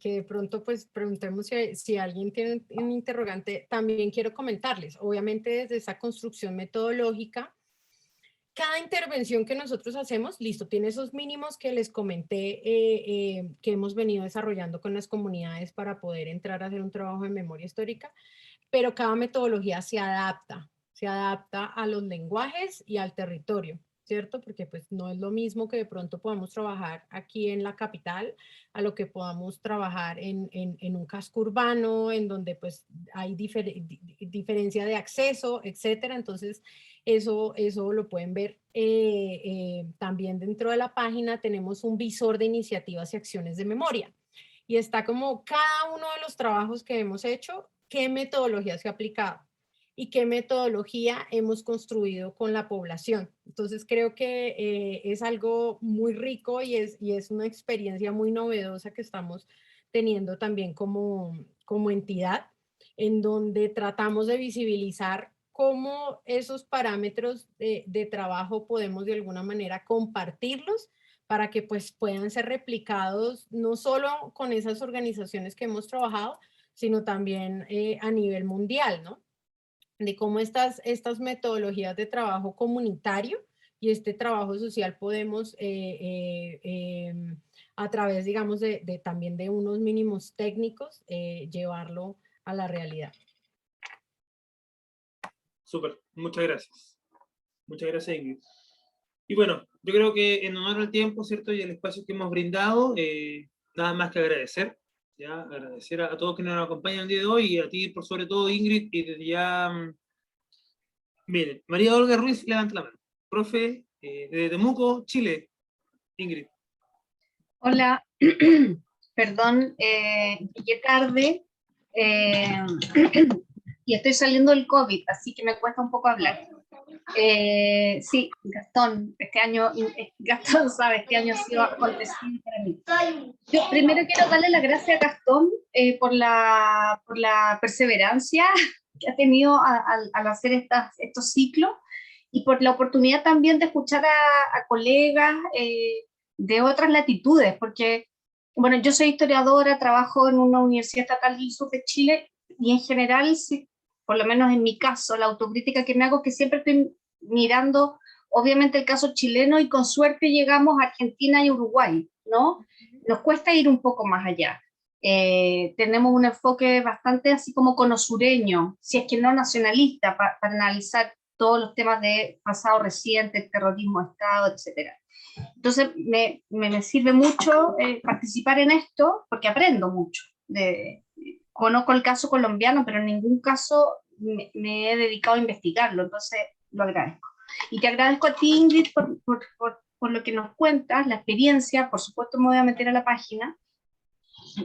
de pronto pues preguntemos si alguien tiene un interrogante, también quiero comentarles, obviamente desde esa construcción metodológica, cada intervención que nosotros hacemos, listo, tiene esos mínimos que les comenté que hemos venido desarrollando con las comunidades para poder entrar a hacer un trabajo de memoria histórica, pero cada metodología se adapta a los lenguajes y al territorio, ¿cierto? Porque pues no es lo mismo que de pronto podamos trabajar aquí en la capital a lo que podamos trabajar en un casco urbano, en donde pues hay diferencia de acceso, etcétera. Entonces, eso lo pueden ver. También dentro de la página tenemos un visor de iniciativas y acciones de memoria. Y está como cada uno de los trabajos que hemos hecho, qué metodología se ha aplicado y qué metodología hemos construido con la población. Entonces creo que es algo muy rico y es una experiencia muy novedosa que estamos teniendo también como entidad, en donde tratamos de visibilizar cómo esos parámetros de trabajo podemos de alguna manera compartirlos para que pues puedan ser replicados no solo con esas organizaciones que hemos trabajado, sino también a nivel mundial, ¿no? De cómo estas metodologías de trabajo comunitario y este trabajo social podemos, a través, digamos, también de unos mínimos técnicos, llevarlo a la realidad. Súper, muchas gracias. Muchas gracias, Ingrid. Y bueno, yo creo que en honor al tiempo, ¿cierto? Y el espacio que hemos brindado, nada más que agradecer, ¿ya? Agradecer a todos que nos acompañan el día de hoy y a ti, por sobre todo, Ingrid, y desde ya, miren, María Olga Ruiz, levanta la mano. Profe, de Temuco, Chile, Ingrid. Hola, perdón, llegué tarde y estoy saliendo del COVID, así que me cuesta un poco hablar. Sí, Gastón, este año, Gastón sabe, este año ha sido acontecido para mí. Yo primero quiero darle las gracias a Gastón por la perseverancia que ha tenido al hacer estos ciclos y por la oportunidad también de escuchar a colegas de otras latitudes, porque, bueno, yo soy historiadora, trabajo en una universidad estatal del sur de Chile y en general, sí, por lo menos en mi caso, la autocrítica que me hago es que siempre estoy mirando, obviamente, el caso chileno y con suerte llegamos a Argentina y Uruguay, ¿no? Nos cuesta ir un poco más allá. Tenemos un enfoque bastante así como conosureño, si es que no nacionalista, para analizar todos los temas de pasado reciente, el terrorismo de Estado, etcétera. Entonces me sirve mucho participar en esto porque aprendo mucho. Conozco el caso colombiano, pero en ningún caso me he dedicado a investigarlo, entonces lo agradezco. Y te agradezco a ti, Ingrid, por lo que nos cuentas, la experiencia. Por supuesto me voy a meter a la página.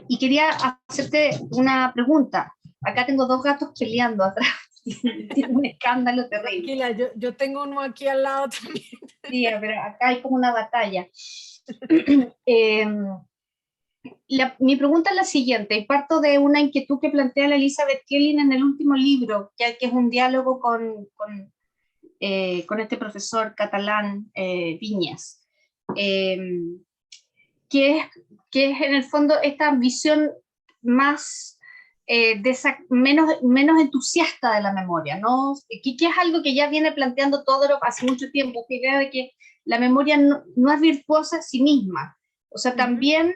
Y quería hacerte una pregunta. Acá tengo dos gatos peleando atrás. Tiene un escándalo terrible. Tranquila, yo tengo uno aquí al lado también. Sí, pero acá hay como una batalla. Mi pregunta es la siguiente, y parto de una inquietud que plantea la Elizabeth Kelly en el último libro, que es un diálogo con este profesor catalán, Viñas. que es en el fondo esta visión más menos entusiasta de la memoria, ¿no? Que es algo que ya viene planteando Todorov hace mucho tiempo, esta idea de que la memoria no es virtuosa en sí misma. O sea, también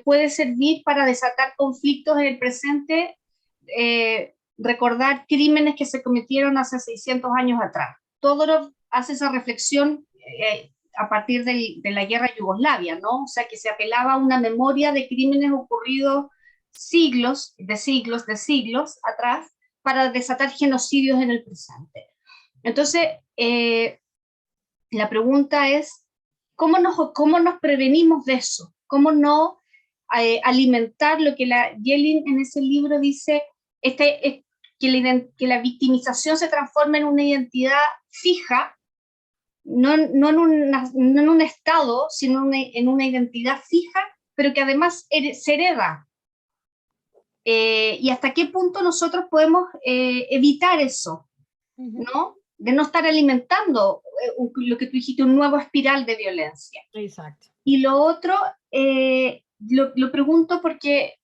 puede servir para desatar conflictos en el presente, recordar crímenes que se cometieron hace 600 años atrás. Todorov hace esa reflexión a partir de la guerra de Yugoslavia, ¿no? O sea, que se apelaba a una memoria de crímenes ocurridos siglos atrás para desatar genocidios en el presente. Entonces, la pregunta es, ¿cómo nos prevenimos de eso? ¿Cómo no alimentar lo que Yelin en ese libro dice, que la victimización se transforma en una identidad fija, no en un estado, sino en una identidad fija, pero que además se hereda? Y hasta qué punto nosotros podemos evitar eso, ¿no? De no estar alimentando lo que tú dijiste, un nuevo espiral de violencia. Exacto. Y lo otro, lo pregunto porque,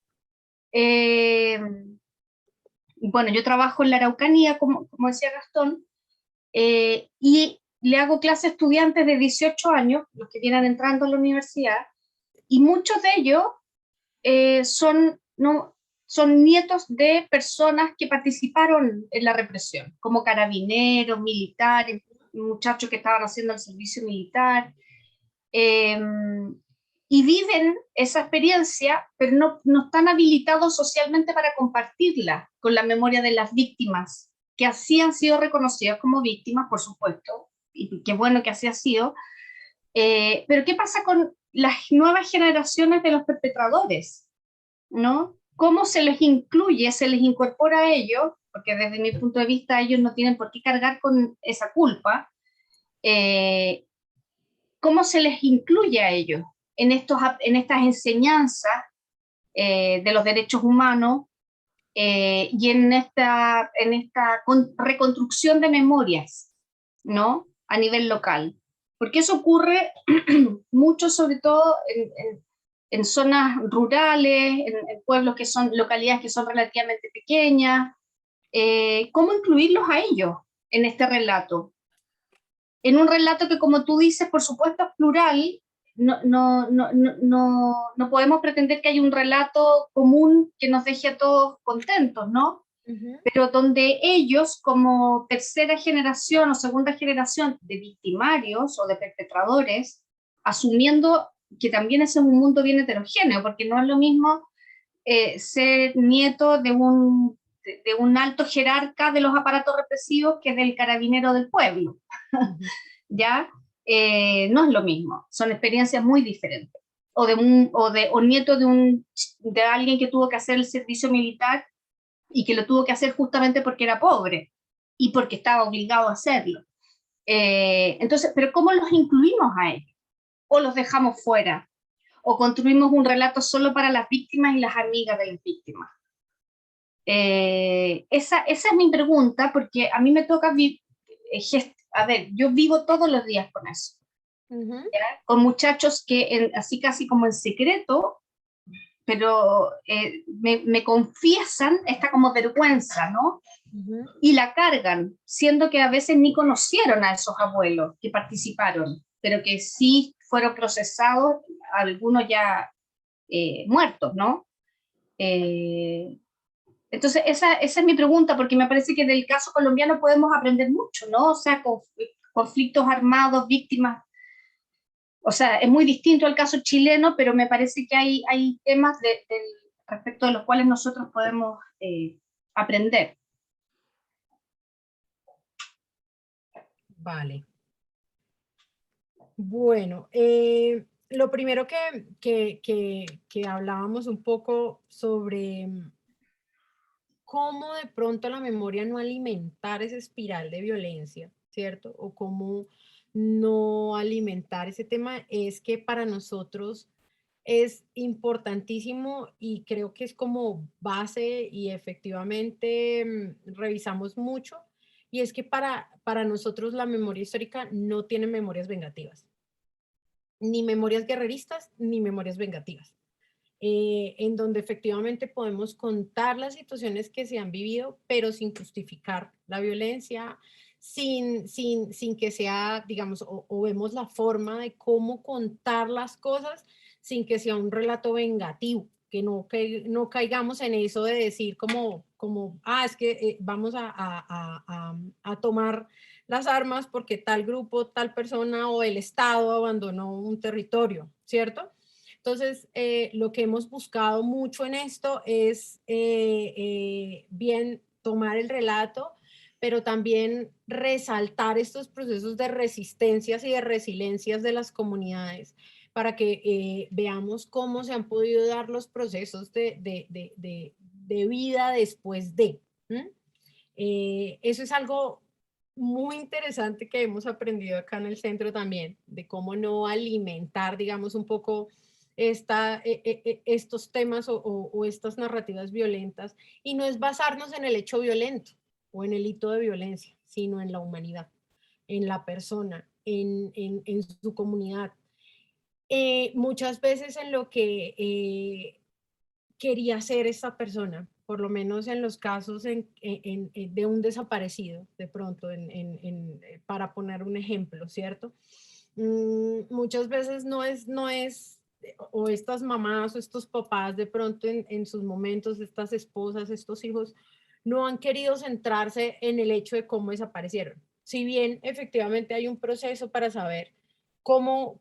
bueno, yo trabajo en la Araucanía, como decía Gastón, y le hago clase a estudiantes de 18 años, los que vienen entrando a la universidad, y muchos de ellos son nietos de personas que participaron en la represión, como carabineros, militares, muchachos que estaban haciendo el servicio militar, y viven esa experiencia, pero no están habilitados socialmente para compartirla con la memoria de las víctimas, que así han sido reconocidas como víctimas, por supuesto, y qué bueno que así ha sido, pero ¿qué pasa con las nuevas generaciones de los perpetradores? ¿No? ¿Cómo se les incluye, se les incorpora a ellos? Porque desde mi punto de vista ellos no tienen por qué cargar con esa culpa. ¿Cómo se les incluye a ellos en estas enseñanzas de los derechos humanos y en esta reconstrucción de memorias, ¿no? A nivel local? Porque eso ocurre mucho, sobre todo en zonas rurales, en pueblos que son localidades que son relativamente pequeñas. ¿Cómo incluirlos a ellos en este relato? En un relato que, como tú dices, por supuesto es plural, no podemos pretender que haya un relato común que nos deje a todos contentos, ¿no? Pero donde ellos, como tercera generación o segunda generación de victimarios o de perpetradores, asumiendo que también ese es un mundo bien heterogéneo, porque no es lo mismo ser nieto de un alto jerarca de los aparatos represivos que del carabinero del pueblo, ¿ya? No es lo mismo, son experiencias muy diferentes. O nieto de alguien que tuvo que hacer el servicio militar y que lo tuvo que hacer justamente porque era pobre y porque estaba obligado a hacerlo. Entonces, ¿pero cómo los incluimos a ellos? ¿O los dejamos fuera? ¿O construimos un relato solo para las víctimas y las amigas de las víctimas? Esa es mi pregunta, porque a mí me toca a ver, yo vivo todos los días con eso. Con muchachos que así casi como en secreto, pero me confiesan esta como vergüenza, ¿no? Y la cargan, siendo que a veces ni conocieron a esos abuelos que participaron, pero que sí fueron procesados, algunos ya muertos, ¿no? Entonces, esa es mi pregunta, porque me parece que del caso colombiano podemos aprender mucho, ¿no? O sea, conflictos armados, víctimas. O sea, es muy distinto al caso chileno, pero me parece que hay temas respecto de los cuales nosotros podemos aprender. Vale. Bueno, lo primero que hablábamos un poco sobre cómo de pronto la memoria no alimentar esa espiral de violencia, ¿cierto? O cómo no alimentar ese tema, es que para nosotros es importantísimo y creo que es como base y efectivamente revisamos mucho, y es que para nosotros la memoria histórica no tiene memorias vengativas. ni memorias guerreristas, ni memorias vengativas. En donde efectivamente podemos contar las situaciones que se han vivido, pero sin justificar la violencia, sin que sea, digamos, o vemos la forma de cómo contar las cosas sin que sea un relato vengativo, que no caigamos en eso de decir como es que vamos a tomar las armas porque tal grupo, tal persona o el Estado abandonó un territorio, ¿cierto? Entonces, lo que hemos buscado mucho en esto es bien tomar el relato, pero también resaltar estos procesos de resistencias y de resiliencias de las comunidades para que veamos cómo se han podido dar los procesos de vida después de. Eso es algo muy interesante que hemos aprendido acá en el centro también, de cómo no alimentar, digamos, un poco estos temas o estas narrativas violentas, y no es basarnos en el hecho violento o en el hito de violencia, sino en la humanidad, en la persona, en su comunidad. Muchas veces en lo que quería hacer esta persona, por lo menos en los casos de un desaparecido, de pronto, para poner un ejemplo, ¿cierto? Muchas veces no es, o estas mamás o estos papás de pronto en sus momentos, estas esposas, estos hijos, no han querido centrarse en el hecho de cómo desaparecieron. Si bien efectivamente hay un proceso para saber cómo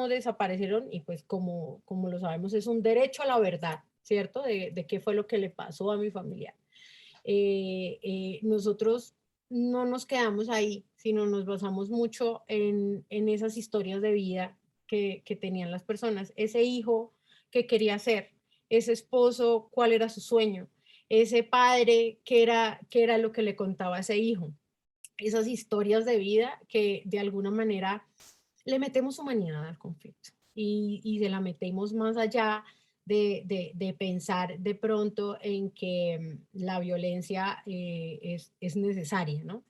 desaparecieron, y pues como lo sabemos es un derecho a la verdad, ¿cierto? De qué fue lo que le pasó a mi familiar. Nosotros no nos quedamos ahí, sino nos basamos mucho en esas historias de vida que tenían las personas. Ese hijo que quería ser, ese esposo, cuál era su sueño, ese padre, qué era lo que le contaba a ese hijo. Esas historias de vida que de alguna manera le metemos humanidad al conflicto y se la metemos más allá de pensar de pronto en que la violencia es necesaria, ¿no?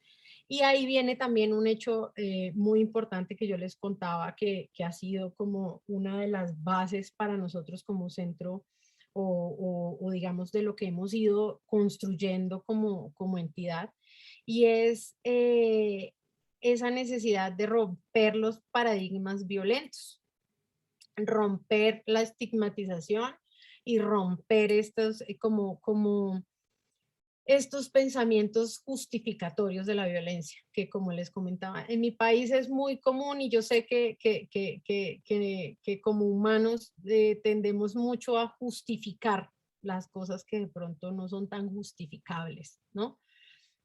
Y ahí viene también un hecho muy importante que yo les contaba que ha sido como una de las bases para nosotros como centro o digamos de lo que hemos ido construyendo como entidad, y es esa necesidad de romper los paradigmas violentos, romper la estigmatización y romper estos como estos pensamientos justificatorios de la violencia, que como les comentaba, en mi país es muy común, y yo sé que como humanos tendemos mucho a justificar las cosas que de pronto no son tan justificables, ¿no?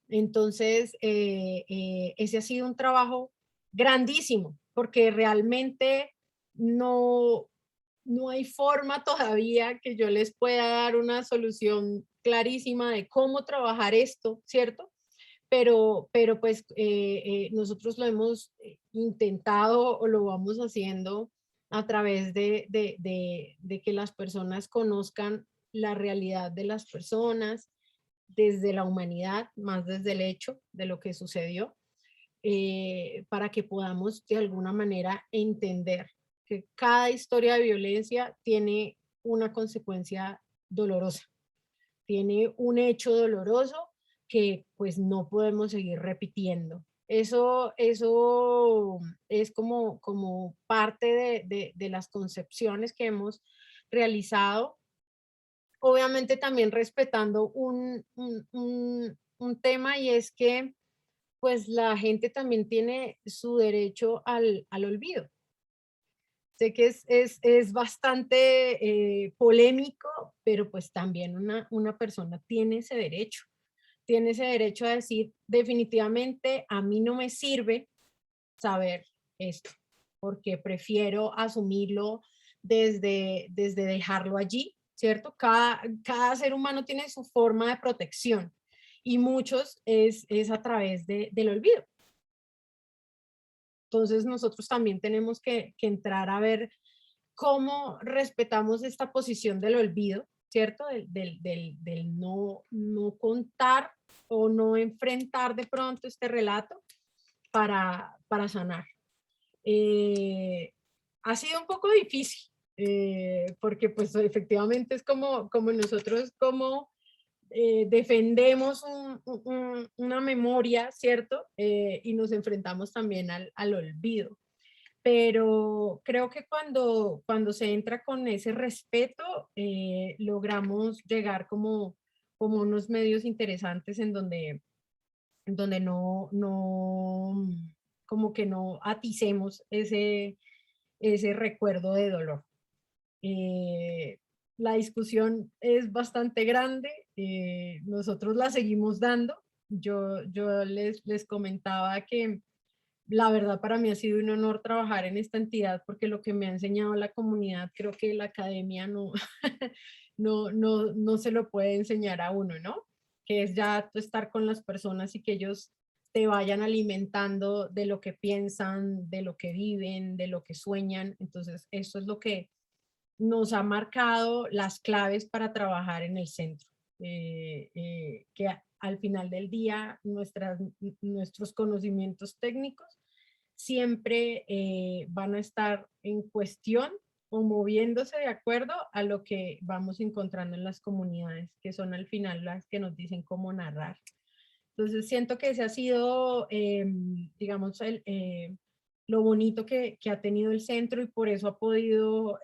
Entonces, ese ha sido un trabajo grandísimo, porque realmente no, no hay forma todavía que yo les pueda dar una solución clarísima de cómo trabajar esto, ¿cierto? Pero pues nosotros lo hemos intentado o lo vamos haciendo a través de que las personas conozcan la realidad de las personas, desde la humanidad, más desde el hecho de lo que sucedió, para que podamos de alguna manera entender que cada historia de violencia tiene una consecuencia dolorosa, tiene un hecho doloroso que pues no podemos seguir repitiendo. Eso es como parte de las concepciones que hemos realizado, obviamente también respetando un tema, y es que pues la gente también tiene su derecho al olvido. Sé que es bastante polémico, pero pues también una persona tiene ese derecho a decir definitivamente a mí no me sirve saber esto, porque prefiero asumirlo desde dejarlo allí, ¿cierto? Cada ser humano tiene su forma de protección, y muchos es a través del olvido. Entonces nosotros también tenemos que entrar a ver cómo respetamos esta posición del olvido, ¿cierto? Del no contar o no enfrentar de pronto este relato para sanar. ha sido un poco difícil, porque pues efectivamente es como nosotros como defendemos una memoria, ¿cierto? Y nos enfrentamos también al olvido. Pero creo que cuando se entra con ese respeto, logramos llegar como unos medios interesantes en donde como que no aticemos ese recuerdo de dolor. Eh, la discusión es bastante grande, nosotros la seguimos dando. Yo les comentaba que la verdad para mí ha sido un honor trabajar en esta entidad porque lo que me ha enseñado la comunidad, creo que la academia no, no se lo puede enseñar a uno, ¿no? Que es ya tú estar con las personas y que ellos te vayan alimentando de lo que piensan, de lo que viven, de lo que sueñan. Entonces, eso es lo que nos ha marcado las claves para trabajar en el centro. Que al final del día nuestros conocimientos técnicos siempre van a estar en cuestión o moviéndose de acuerdo a lo que vamos encontrando en las comunidades, que son al final las que nos dicen cómo narrar. Entonces siento que ese ha sido, digamos, lo bonito que ha tenido el centro y por eso ha podido,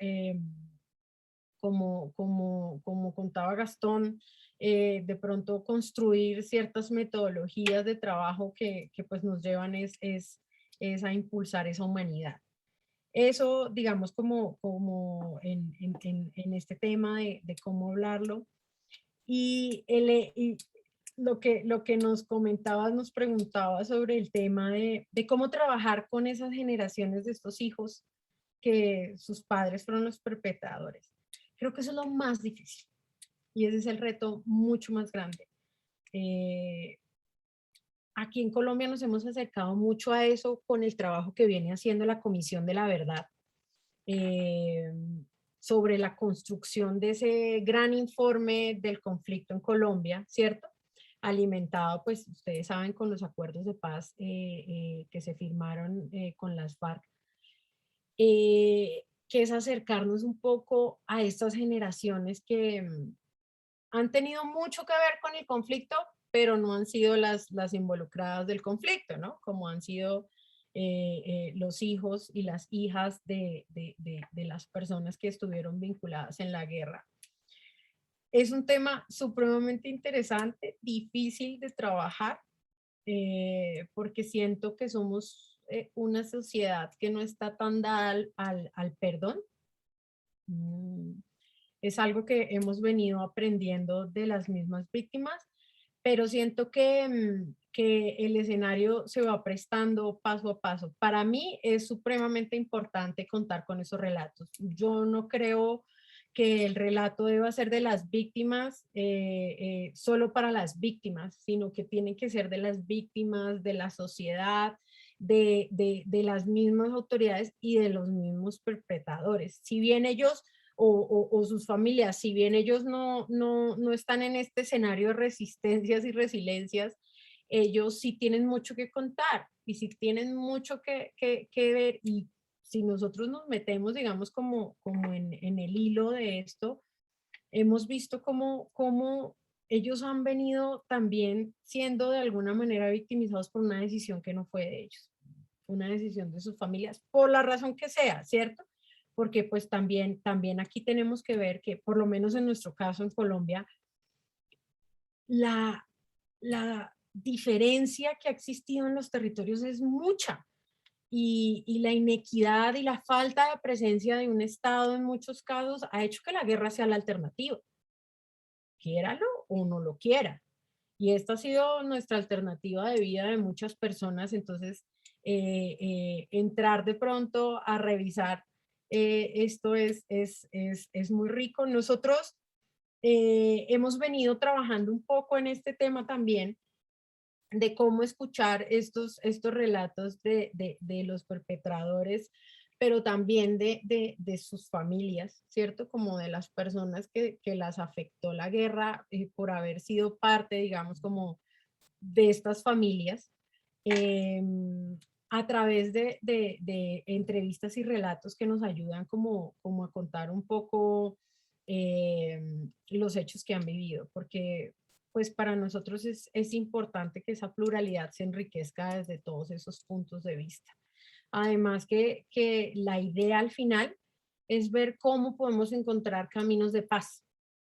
como contaba Gastón, de pronto construir ciertas metodologías de trabajo que pues nos llevan es a impulsar esa humanidad. Eso, digamos, como en este tema de cómo hablarlo. Y lo que nos comentabas, nos preguntaba sobre el tema de cómo trabajar con esas generaciones de estos hijos que sus padres fueron los perpetradores. Creo que eso es lo más difícil y ese es el reto mucho más grande. Eh, Aquí en Colombia nos hemos acercado mucho a eso con el trabajo que viene haciendo la Comisión de la Verdad eh, sobre la construcción de ese gran informe del conflicto en Colombia, ¿cierto? Alimentado, pues ustedes saben, con los acuerdos de paz que se firmaron con las FARC, que es acercarnos un poco a estas generaciones que han tenido mucho que ver con el conflicto, pero no han sido las involucradas del conflicto, ¿no? Como han sido los hijos y las hijas de las personas que estuvieron vinculadas en la guerra. Es un tema supremamente interesante, difícil de trabajar, porque siento que somos una sociedad que no está tan dada al perdón. Es algo que hemos venido aprendiendo de las mismas víctimas, pero siento que el escenario se va prestando paso a paso. Para mí es supremamente importante contar con esos relatos. Yo no creo que el relato deba ser de las víctimas solo para las víctimas, sino que tiene que ser de las víctimas, de la sociedad, de las mismas autoridades y de los mismos perpetradores. Si bien ellos o sus familias, si bien ellos no están en este escenario de resistencias y resiliencias, ellos sí tienen mucho que contar y sí tienen mucho que ver y si nosotros nos metemos, digamos, como en el hilo de esto, hemos visto cómo ellos han venido también siendo de alguna manera victimizados por una decisión que no fue de ellos, una decisión de sus familias, por la razón que sea, ¿cierto? Porque pues también aquí tenemos que ver que, por lo menos en nuestro caso en Colombia, la diferencia que ha existido en los territorios es mucha y la inequidad y la falta de presencia de un Estado en muchos casos ha hecho que la guerra sea la alternativa, quiéralo o no lo quiera. Y esta ha sido nuestra alternativa de vida de muchas personas, entonces entrar de pronto a revisar esto es muy rico. Nosotros hemos venido trabajando un poco en este tema también de cómo escuchar estos relatos de los perpetradores, pero también de sus familias, ¿cierto? Como de las personas que las afectó la guerra por haber sido parte, digamos, como de estas familias. a través de entrevistas y relatos que nos ayudan como a contar un poco los hechos que han vivido, porque pues para nosotros es importante que esa pluralidad se enriquezca desde todos esos puntos de vista. Además que la idea al final es ver cómo podemos encontrar caminos de paz,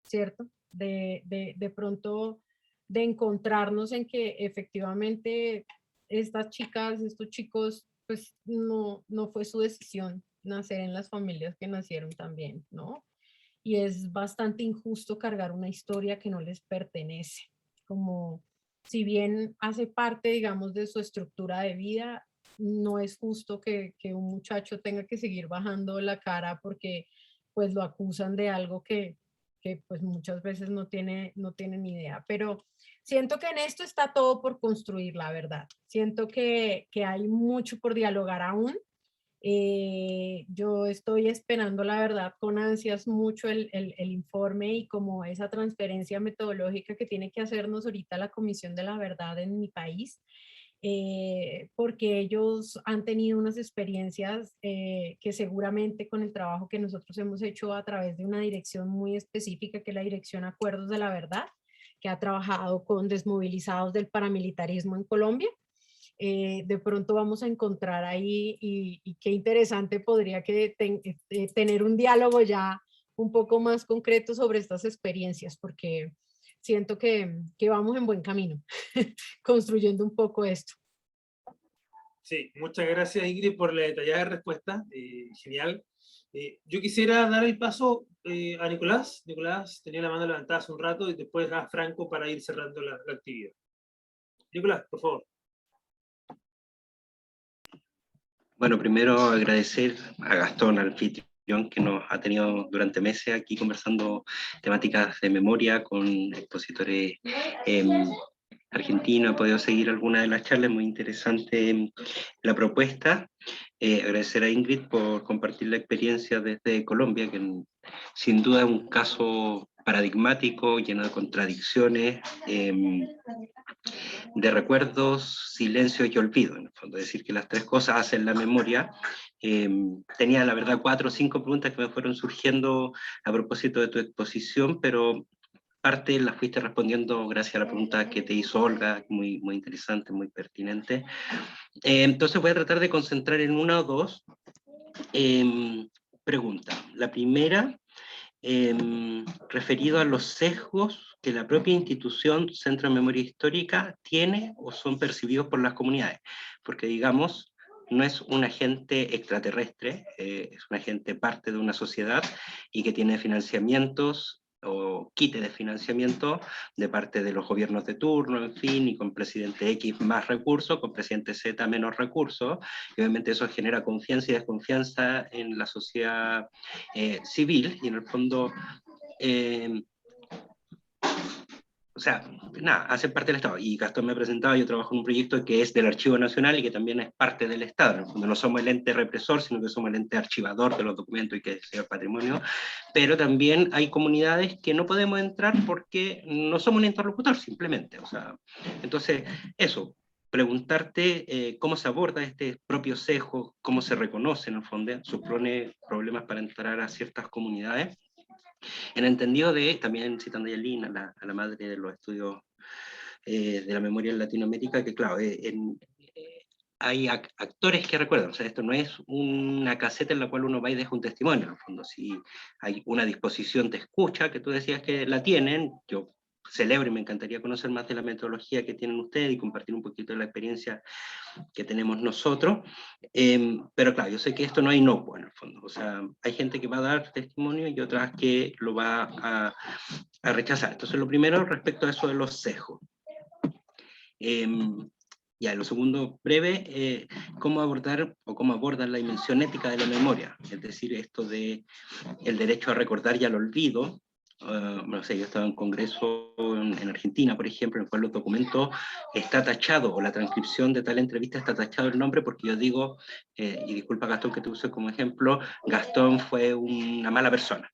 ¿cierto? De pronto, de encontrarnos en que efectivamente estas chicas, estos chicos, pues no fue su decisión nacer en las familias que nacieron también, ¿no? Y es bastante injusto cargar una historia que no les pertenece, como si bien hace parte, digamos, de su estructura de vida, no es justo que un muchacho tenga que seguir bajando la cara porque pues lo acusan de algo que pues muchas veces no tiene ni idea. Pero siento que en esto está todo por construir, la verdad. Siento que hay mucho por dialogar aún. Yo estoy esperando, la verdad, con ansias mucho el informe y como esa transferencia metodológica que tiene que hacernos ahorita la Comisión de la Verdad en mi país, porque ellos han tenido unas experiencias que seguramente con el trabajo que nosotros hemos hecho a través de una dirección muy específica, que es la Dirección Acuerdos de la Verdad, que ha trabajado con desmovilizados del paramilitarismo en Colombia. De pronto vamos a encontrar ahí y qué interesante podría tener un diálogo ya un poco más concreto sobre estas experiencias, porque siento que vamos en buen camino, construyendo un poco esto. Sí, muchas gracias Ingrid por la detallada respuesta, genial. Yo quisiera dar el paso a Nicolás. Nicolás tenía la mano levantada hace un rato y después a Franco para ir cerrando la actividad. Nicolás, por favor. Bueno, primero agradecer a Gastón, al anfitrión, que nos ha tenido durante meses aquí conversando temáticas de memoria con expositores argentinos. He podido seguir algunas de las charlas, muy interesante la propuesta. Agradecer a Ingrid por compartir la experiencia desde Colombia, que sin duda es un caso paradigmático, lleno de contradicciones, de recuerdos, silencio y olvido, en el fondo, es decir, que las tres cosas hacen la memoria. Tenía, la verdad, 4 o 5 preguntas que me fueron surgiendo a propósito de tu exposición, pero parte las fuiste respondiendo gracias a la pregunta que te hizo Olga, muy, muy interesante, muy pertinente. Entonces voy a tratar de concentrar en una o dos preguntas. La primera, referido a los sesgos que la propia institución Centro de Memoria Histórica tiene o son percibidos por las comunidades, porque digamos, no es un agente extraterrestre, es un agente parte de una sociedad y que tiene financiamientos o quite de financiamiento de parte de los gobiernos de turno, en fin, y con presidente X más recursos, con presidente Z menos recursos, y obviamente eso genera confianza y desconfianza en la sociedad civil, y en el fondo o sea, nada, hace parte del Estado. Y Gastón me ha presentado, yo trabajo en un proyecto que es del Archivo Nacional y que también es parte del Estado. En el fondo no somos el ente represor, sino que somos el ente archivador de los documentos y que es el patrimonio. Pero también hay comunidades que no podemos entrar porque no somos un interlocutor, simplemente. O sea, entonces, eso, preguntarte cómo se aborda este propio sesgo, cómo se reconoce en el fondo, supone problemas para entrar a ciertas comunidades. En entendido de, también citando a Yalina, a la madre de los estudios de la memoria en Latinoamérica, que claro, hay actores que recuerdan, o sea, esto no es una caseta en la cual uno va y deja un testimonio, en el fondo, si hay una disposición de escucha, que tú decías que la tienen, yo celebro y me encantaría conocer más de la metodología que tienen ustedes y compartir un poquito de la experiencia que tenemos nosotros, pero claro, yo sé que esto no es inocuo en el fondo, o sea, hay gente que va a dar testimonio y otras que lo va a rechazar. Entonces lo primero respecto a eso de los sesgos. Ya, lo segundo, breve, cómo abordar o cómo abordan la dimensión ética de la memoria, es decir, esto de el derecho a recordar y al olvido. No sé, yo estaba en un congreso en Argentina, por ejemplo, en el cual los documentos está tachado, o la transcripción de tal entrevista está tachado el nombre, porque yo digo, y disculpa Gastón que te use como ejemplo, Gastón fue una mala persona.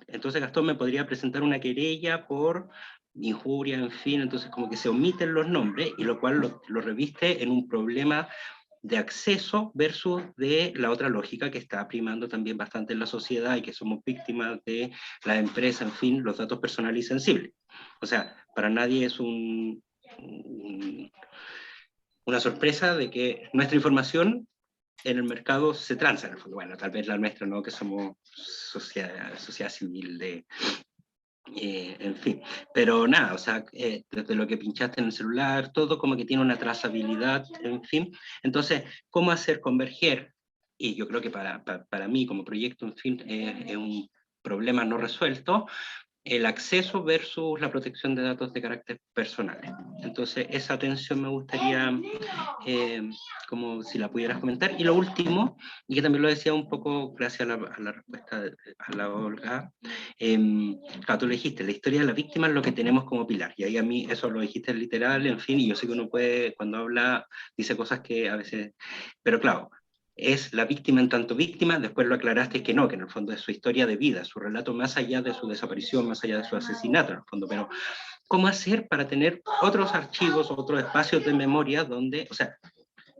Entonces Gastón me podría presentar una querella por injuria, en fin, entonces como que se omiten los nombres, y lo cual lo reviste en un problema de acceso versus de la otra lógica que está primando también bastante en la sociedad y que somos víctimas de la empresa, en fin, los datos personales y sensibles. O sea, para nadie es una sorpresa de que nuestra información en el mercado se transa, en el fondo. Bueno, tal vez la nuestra, ¿no? Que somos sociedad civil en fin, pero nada, o sea, desde lo que pinchaste en el celular, todo como que tiene una trazabilidad, en fin. Entonces, ¿cómo hacer converger? Y yo creo que para mí como proyecto, en fin, es un problema no resuelto, el acceso versus la protección de datos de carácter personal. Entonces, esa tensión me gustaría, como si la pudieras comentar. Y lo último, y que también lo decía un poco gracias a la respuesta a la Olga, claro, tú lo dijiste, la historia de la víctima es lo que tenemos como pilar, y ahí a mí eso lo dijiste literal, en fin, y yo sé que uno puede, cuando habla, dice cosas que a veces, pero claro, es la víctima en tanto víctima, después lo aclaraste que no, que en el fondo es su historia de vida, su relato más allá de su desaparición, más allá de su asesinato, en el fondo, pero ¿cómo hacer para tener otros archivos, otros espacios de memoria donde, o sea,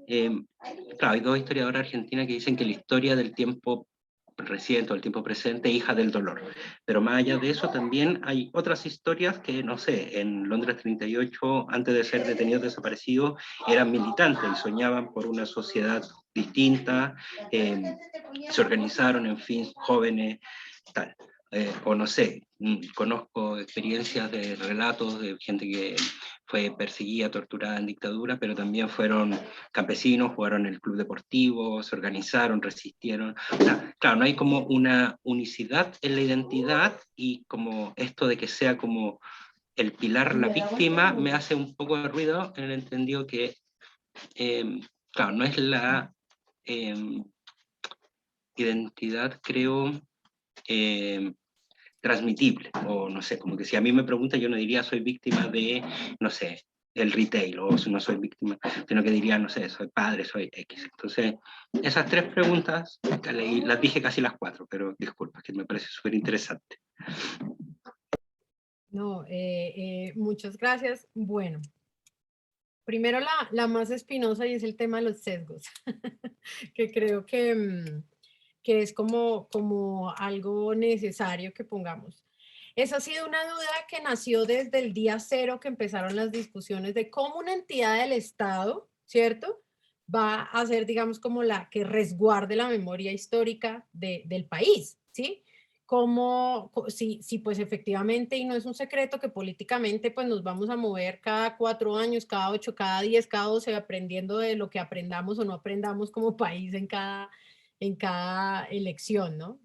claro, hay dos historiadoras argentinas que dicen que la historia del tiempo reciente o el tiempo presente, hija del dolor. Pero más allá de eso, también hay otras historias que, no sé, en Londres 38, antes de ser detenidos desaparecidos, eran militantes y soñaban por una sociedad distinta, se organizaron, en fin, jóvenes, tal. O no sé, conozco experiencias de relatos de gente que fue perseguida, torturada en dictadura, pero también fueron campesinos, jugaron en el club deportivo, se organizaron, resistieron. O sea, claro, no hay como una unicidad en la identidad, y como esto de que sea como el pilar la víctima me hace un poco de ruido en el entendido que, claro, no es la identidad, creo, transmitible, o no sé, como que si a mí me preguntan, yo no diría soy víctima de, no sé, el retail, o no soy víctima, sino que diría, no sé, soy padre, soy X. Entonces, esas tres preguntas, las dije casi las cuatro, pero disculpa, que me parece súper interesante. No, muchas gracias. Bueno, primero la más espinosa, y es el tema de los sesgos, que creo que es como algo necesario que pongamos. Esa ha sido una duda que nació desde el día cero que empezaron las discusiones de cómo una entidad del Estado, ¿cierto?, va a ser, digamos, como la que resguarde la memoria histórica del país, ¿sí? Como, si pues efectivamente, y no es un secreto que políticamente pues nos vamos a mover cada 4 años, cada 8, cada 10, cada 12, aprendiendo de lo que aprendamos o no aprendamos como país en cada elección, ¿no?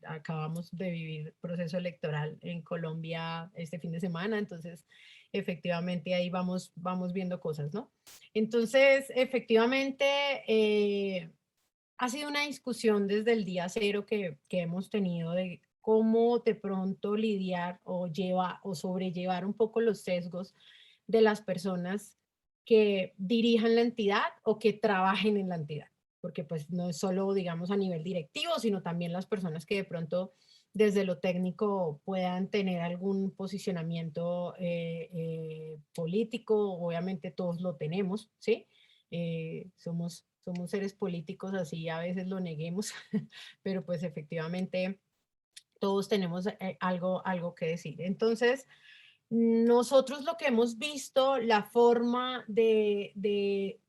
Acabamos de vivir proceso electoral en Colombia este fin de semana, entonces efectivamente ahí vamos viendo cosas, ¿no? Entonces, efectivamente, ha sido una discusión desde el día cero que hemos tenido de cómo de pronto lidiar o sobrellevar un poco los sesgos de las personas que dirijan la entidad o que trabajen en la entidad, porque pues no es solo, digamos, a nivel directivo, sino también las personas que de pronto desde lo técnico puedan tener algún posicionamiento político. Obviamente todos lo tenemos, ¿sí? Somos seres políticos, así a veces lo neguemos, pero pues efectivamente todos tenemos algo que decir. Entonces, nosotros lo que hemos visto, la forma de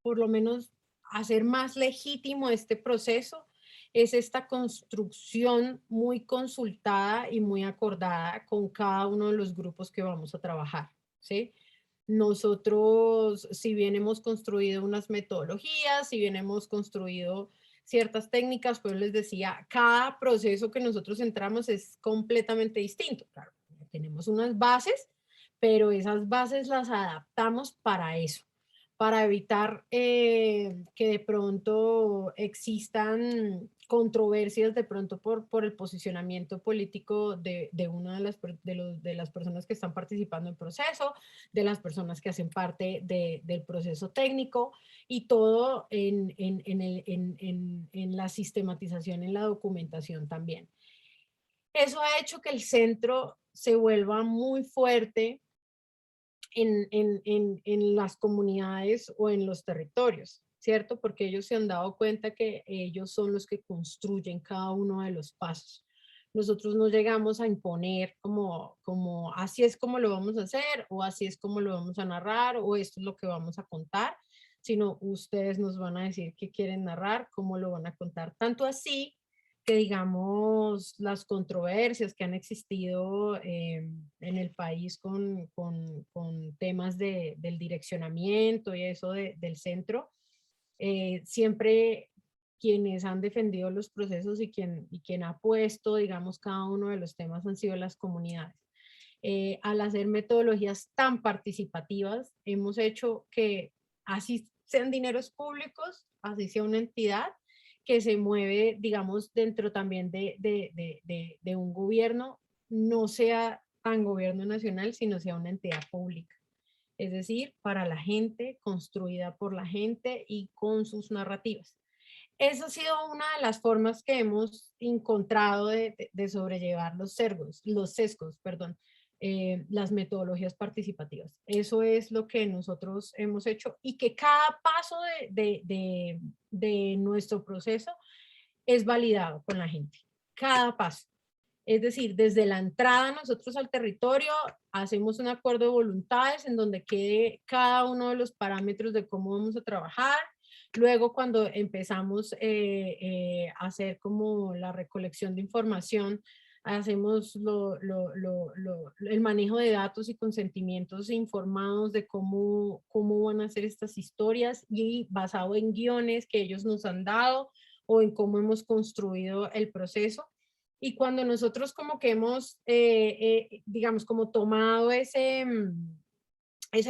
por lo menos hacer más legítimo este proceso, es esta construcción muy consultada y muy acordada con cada uno de los grupos que vamos a trabajar, ¿sí? Nosotros, si bien hemos construido unas metodologías, si bien hemos construido ciertas técnicas, pues les decía, cada proceso que nosotros entramos es completamente distinto. Claro, tenemos unas bases, pero esas bases las adaptamos para eso, para evitar que de pronto existan controversias de pronto por el posicionamiento político de una de las personas que están participando en el proceso, de las personas que hacen parte del proceso técnico, y todo en la sistematización, en la documentación también. Eso ha hecho que el centro se vuelva muy fuerte en las comunidades o en los territorios, ¿cierto? Porque ellos se han dado cuenta que ellos son los que construyen cada uno de los pasos. Nosotros no llegamos a imponer como así es como lo vamos a hacer, o así es como lo vamos a narrar, o esto es lo que vamos a contar, sino ustedes nos van a decir qué quieren narrar, cómo lo van a contar. Tanto así que, digamos, las controversias que han existido en el país con temas del direccionamiento y eso del centro, siempre quienes han defendido los procesos y quien ha puesto, digamos, cada uno de los temas han sido las comunidades. Al hacer metodologías tan participativas, hemos hecho que así sean dineros públicos, así sea una entidad que se mueve, digamos, dentro también de un gobierno, no sea tan gobierno nacional, sino sea una entidad pública. Es decir, para la gente, construida por la gente y con sus narrativas. Esa ha sido una de las formas que hemos encontrado de sobrellevar los sesgos, perdón, las metodologías participativas. Eso es lo que nosotros hemos hecho y que cada paso de nuestro proceso es validado con la gente. Cada paso. Es decir, desde la entrada nosotros al territorio hacemos un acuerdo de voluntades en donde quede cada uno de los parámetros de cómo vamos a trabajar. Luego cuando empezamos a hacer como la recolección de información, hacemos el manejo de datos y consentimientos informados de cómo van a ser estas historias y basado en guiones que ellos nos han dado o en cómo hemos construido el proceso. Y cuando nosotros como que hemos, digamos, como tomado esa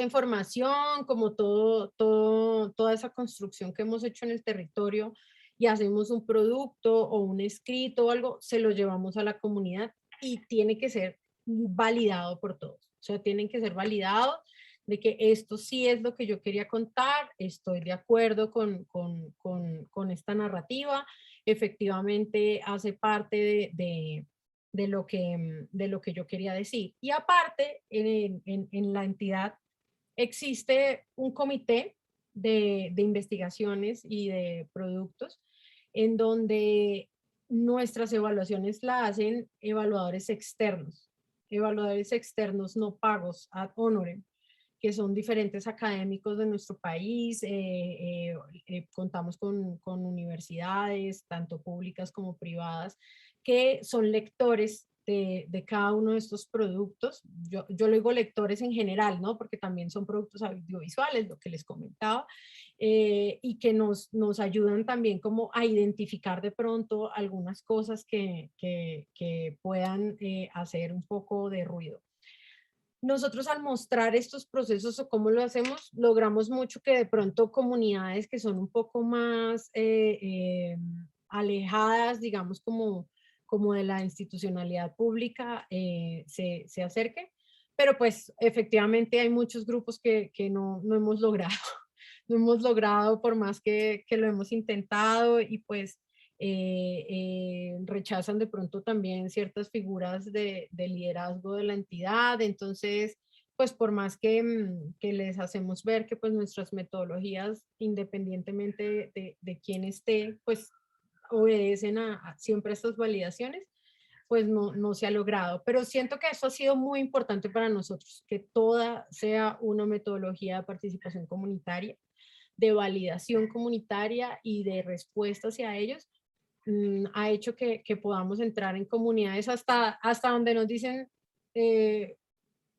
información, como toda esa construcción que hemos hecho en el territorio y hacemos un producto o un escrito o algo, se lo llevamos a la comunidad y tiene que ser validado por todos. O sea, tienen que ser validados de que esto sí es lo que yo quería contar, estoy de acuerdo con esta narrativa, efectivamente hace parte de lo que yo quería decir. Y aparte, en la entidad existe un comité de investigaciones y de productos en donde nuestras evaluaciones la hacen evaluadores externos no pagos ad honorem, que son diferentes académicos de nuestro país. Contamos con universidades, tanto públicas como privadas, que son lectores de cada uno de estos productos. Yo lo digo lectores en general, ¿no? Porque también son productos audiovisuales, lo que les comentaba, y que nos ayudan también como a identificar de pronto algunas cosas que puedan hacer un poco de ruido. Nosotros al mostrar estos procesos o cómo lo hacemos, logramos mucho que de pronto comunidades que son un poco más alejadas, digamos, como de la institucionalidad pública, se acerquen. Pero pues efectivamente hay muchos grupos que no hemos logrado, no hemos logrado por más que lo hemos intentado y pues rechazan de pronto también ciertas figuras de liderazgo de la entidad. Entonces, pues por más que les hacemos ver que pues nuestras metodologías, independientemente de quién esté, pues obedecen siempre a estas validaciones, pues no se ha logrado. Pero siento que eso ha sido muy importante para nosotros, que toda sea una metodología de participación comunitaria, de validación comunitaria y de respuesta hacia ellos, ha hecho que podamos entrar en comunidades hasta donde nos dicen,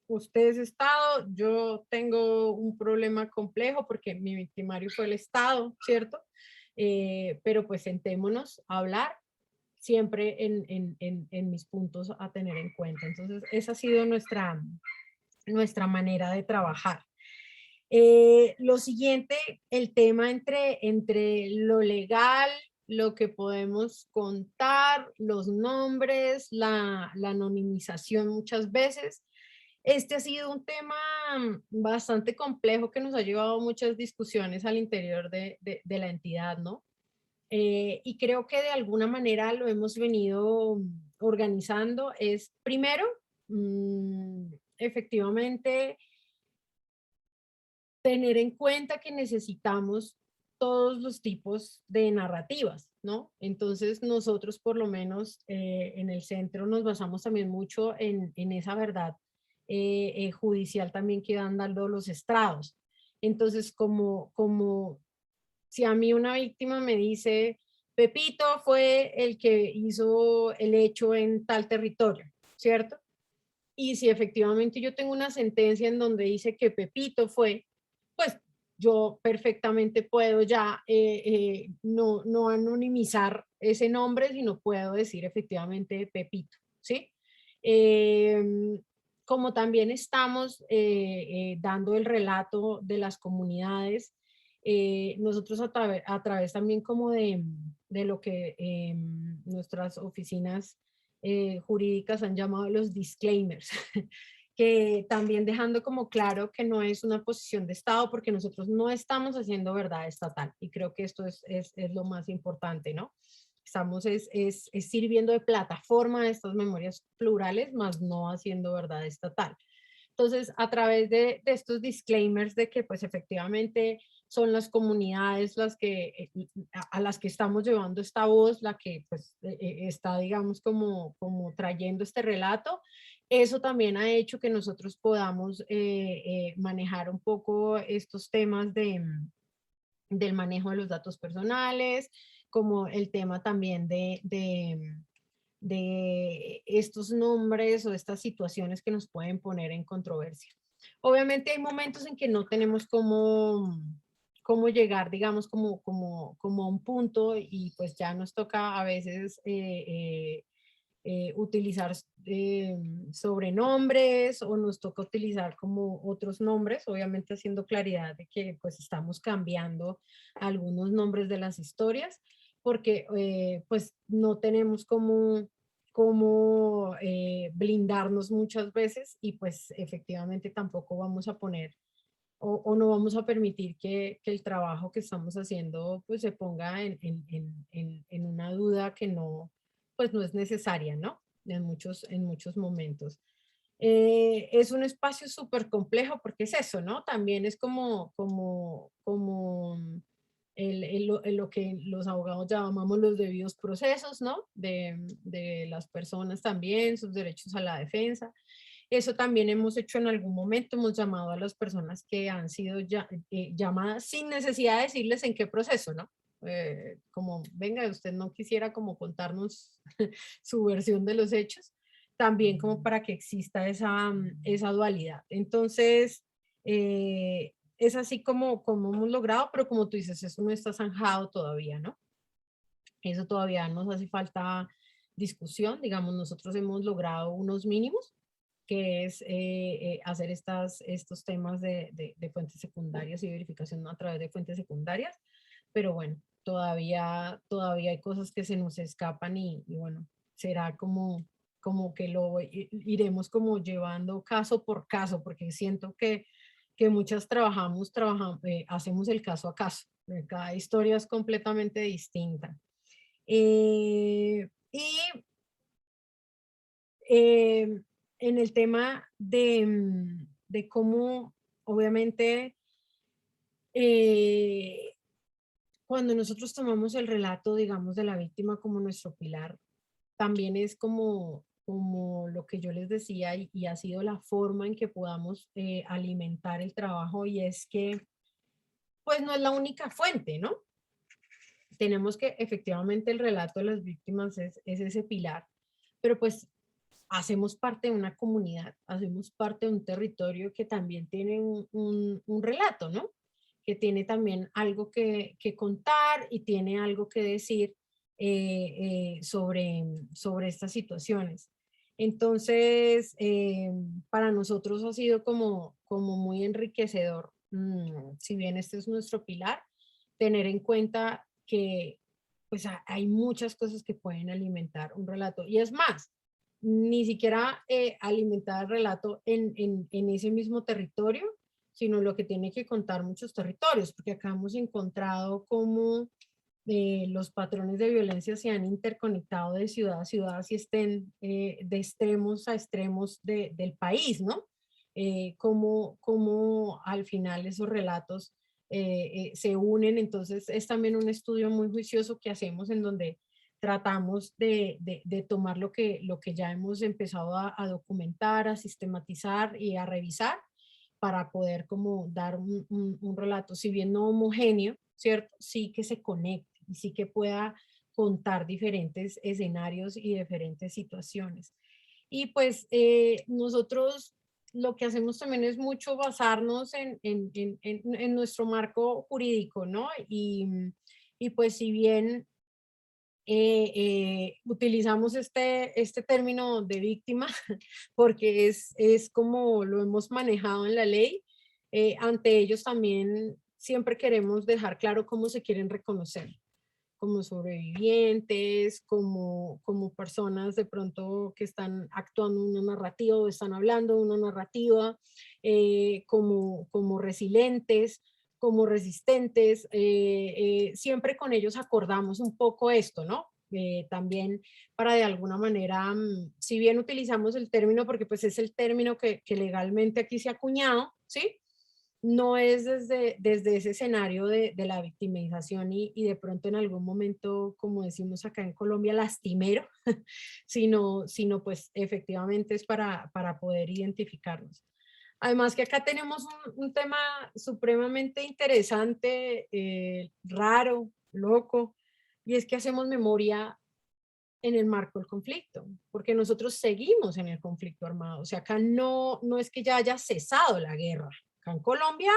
usted es Estado, yo tengo un problema complejo porque mi victimario fue el Estado, ¿cierto? Pero pues sentémonos a hablar siempre en mis puntos a tener en cuenta. Entonces, esa ha sido nuestra manera de trabajar. Lo siguiente, el tema entre lo legal, lo que podemos contar, los nombres, la anonimización muchas veces. Este ha sido un tema bastante complejo que nos ha llevado a muchas discusiones al interior de la entidad, ¿no? Y creo que de alguna manera lo hemos venido organizando. Es primero, efectivamente, tener en cuenta que necesitamos todos los tipos de narrativas, ¿no? Entonces nosotros por lo menos en el centro nos basamos también mucho en esa verdad judicial también que van dando los estrados. Entonces como si a mí una víctima me dice, Pepito fue el que hizo el hecho en tal territorio, ¿cierto? Y si efectivamente yo tengo una sentencia en donde dice que Pepito fue, pues yo perfectamente puedo ya no anonimizar ese nombre, sino puedo decir efectivamente Pepito, ¿sí? Em, Como también estamos dando el relato de las comunidades, nosotros a través también como de lo que nuestras oficinas jurídicas han llamado los disclaimers, que también dejando como claro que no es una posición de Estado porque nosotros no estamos haciendo verdad estatal y creo que esto es lo más importante, ¿no? Estamos sirviendo de plataforma a estas memorias plurales, más no haciendo verdad estatal. Entonces, a través de estos disclaimers de que pues efectivamente son las comunidades las que, a las que estamos llevando esta voz, la que pues está, digamos, como trayendo este relato, eso también ha hecho que nosotros podamos manejar un poco estos temas del manejo de los datos personales, como el tema también de estos nombres o estas situaciones que nos pueden poner en controversia. Obviamente hay momentos en que no tenemos cómo llegar, digamos, como a un punto y pues ya nos toca a veces utilizar sobrenombres o nos toca utilizar como otros nombres, obviamente haciendo claridad de que pues estamos cambiando algunos nombres de las historias porque pues no tenemos como blindarnos muchas veces y pues efectivamente tampoco vamos a poner o no vamos a permitir que el trabajo que estamos haciendo pues se ponga en una duda que no, pues no es necesaria, ¿no? En muchos momentos. Es un espacio súper complejo porque es eso, ¿no? También es como lo que los abogados llamamos los debidos procesos, ¿no? De las personas también, sus derechos a la defensa. Eso también hemos hecho en algún momento, hemos llamado a las personas que han sido llamadas sin necesidad de decirles en qué proceso, ¿no? Como, venga, usted no quisiera como contarnos su versión de los hechos, también como para que exista esa dualidad. Entonces, es así como hemos logrado, pero como tú dices, eso no está zanjado todavía, ¿no? Eso todavía nos hace falta discusión, digamos, nosotros hemos logrado unos mínimos, que es hacer estos temas de fuentes secundarias y verificación a través de fuentes secundarias, pero bueno, todavía hay cosas que se nos escapan y bueno, será como que lo iremos como llevando caso por caso, porque siento que muchas hacemos el caso a caso, cada historia es completamente distinta. Y en el tema de cómo, obviamente, cuando nosotros tomamos el relato, digamos, de la víctima como nuestro pilar, también es como lo que yo les decía y ha sido la forma en que podamos alimentar el trabajo y es que, pues, no es la única fuente, ¿no? Tenemos que efectivamente el relato de las víctimas es ese pilar, pero pues hacemos parte de una comunidad, hacemos parte de un territorio que también tiene un relato, ¿no? Que tiene también algo que contar y tiene algo que decir sobre estas situaciones. Entonces, para nosotros ha sido como muy enriquecedor, si bien este es nuestro pilar, tener en cuenta que pues hay muchas cosas que pueden alimentar un relato. Y es más, ni siquiera alimentar el relato en ese mismo territorio, sino lo que tiene que contar muchos territorios, porque acá hemos encontrado cómo los patrones de violencia se han interconectado de ciudad a ciudad y estén de extremos a extremos del país, ¿no? Como al final esos relatos se unen. Entonces es también un estudio muy juicioso que hacemos en donde tratamos de tomar lo que ya hemos empezado a documentar, a sistematizar y a revisar para poder como dar un relato, si bien no homogéneo, ¿cierto? Sí que se conecte y sí que pueda contar diferentes escenarios y diferentes situaciones. Y pues nosotros lo que hacemos también es mucho basarnos en nuestro marco jurídico, ¿no? Y pues si bien utilizamos este término de víctima porque es como lo hemos manejado en la ley, ante ellos también siempre queremos dejar claro cómo se quieren reconocer, como sobrevivientes, como personas de pronto que están actuando una narrativa o están hablando una narrativa, como resilientes, como resistentes. Siempre con ellos acordamos un poco esto, ¿no? También para de alguna manera, si bien utilizamos el término, porque pues es el término que legalmente aquí se ha acuñado, ¿sí? No es desde ese escenario de la victimización y de pronto en algún momento, como decimos acá en Colombia, lastimero, sino pues efectivamente es para poder identificarnos. Además que acá tenemos un tema supremamente interesante, raro, loco, y es que hacemos memoria en el marco del conflicto, porque nosotros seguimos en el conflicto armado. O sea, acá no es que ya haya cesado la guerra. Acá en Colombia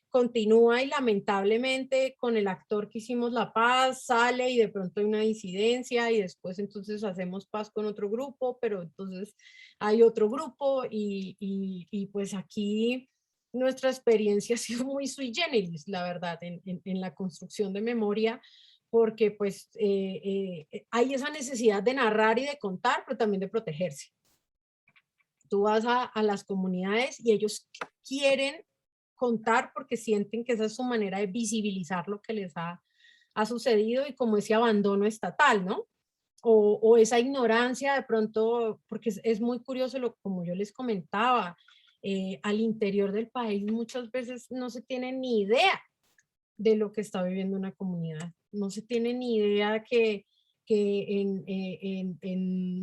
continúa y lamentablemente con el actor que hicimos la paz sale y de pronto hay una disidencia y después entonces hacemos paz con otro grupo, pero entonces hay otro grupo y pues aquí nuestra experiencia ha sido muy sui generis, la verdad, en la construcción de memoria, porque pues hay esa necesidad de narrar y de contar, pero también de protegerse. Tú vas a las comunidades y ellos quieren contar porque sienten que esa es su manera de visibilizar lo que les ha sucedido y como ese abandono estatal, ¿no? O esa ignorancia de pronto, porque es muy curioso, como yo les comentaba, al interior del país muchas veces no se tiene ni idea de lo que está viviendo una comunidad. No se tiene ni idea que en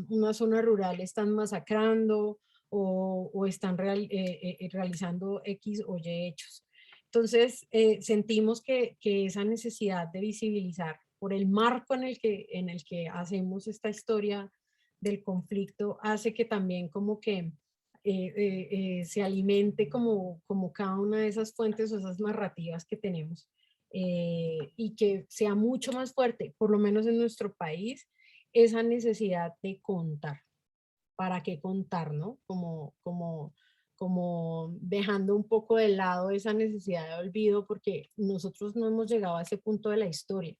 una zona rural están masacrando o están realizando X o Y hechos. Entonces, sentimos que esa necesidad de visibilizar por el marco en el que hacemos esta historia del conflicto hace que también como que se alimente como cada una de esas fuentes o esas narrativas que tenemos. Y que sea mucho más fuerte, por lo menos en nuestro país, esa necesidad de contar. ¿Para qué contar, no? Como dejando un poco de lado esa necesidad de olvido, porque nosotros no hemos llegado a ese punto de la historia.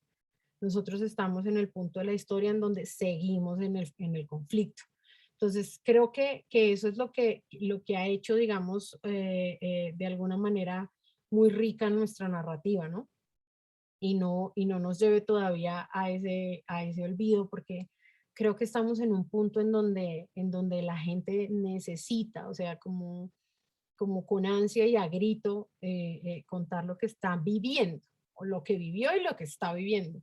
Nosotros estamos en el punto de la historia en donde seguimos en el conflicto. Entonces, creo que eso es lo que ha hecho, digamos, de alguna manera muy rica nuestra narrativa, ¿no? Y no nos lleve todavía a ese olvido, porque creo que estamos en un punto en donde la gente necesita, o sea, como con ansia y a grito, contar lo que está viviendo, o lo que vivió y lo que está viviendo.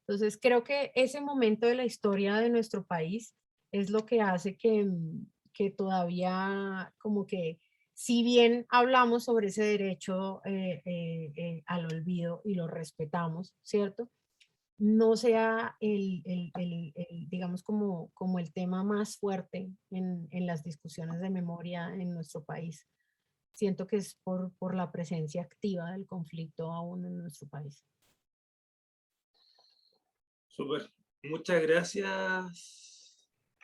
Entonces, creo que ese momento de la historia de nuestro país es lo que hace que todavía como que si bien hablamos sobre ese derecho al olvido y lo respetamos, ¿cierto? No sea digamos, como el tema más fuerte en las discusiones de memoria en nuestro país. Siento que es por la presencia activa del conflicto aún en nuestro país. Súper. Muchas gracias,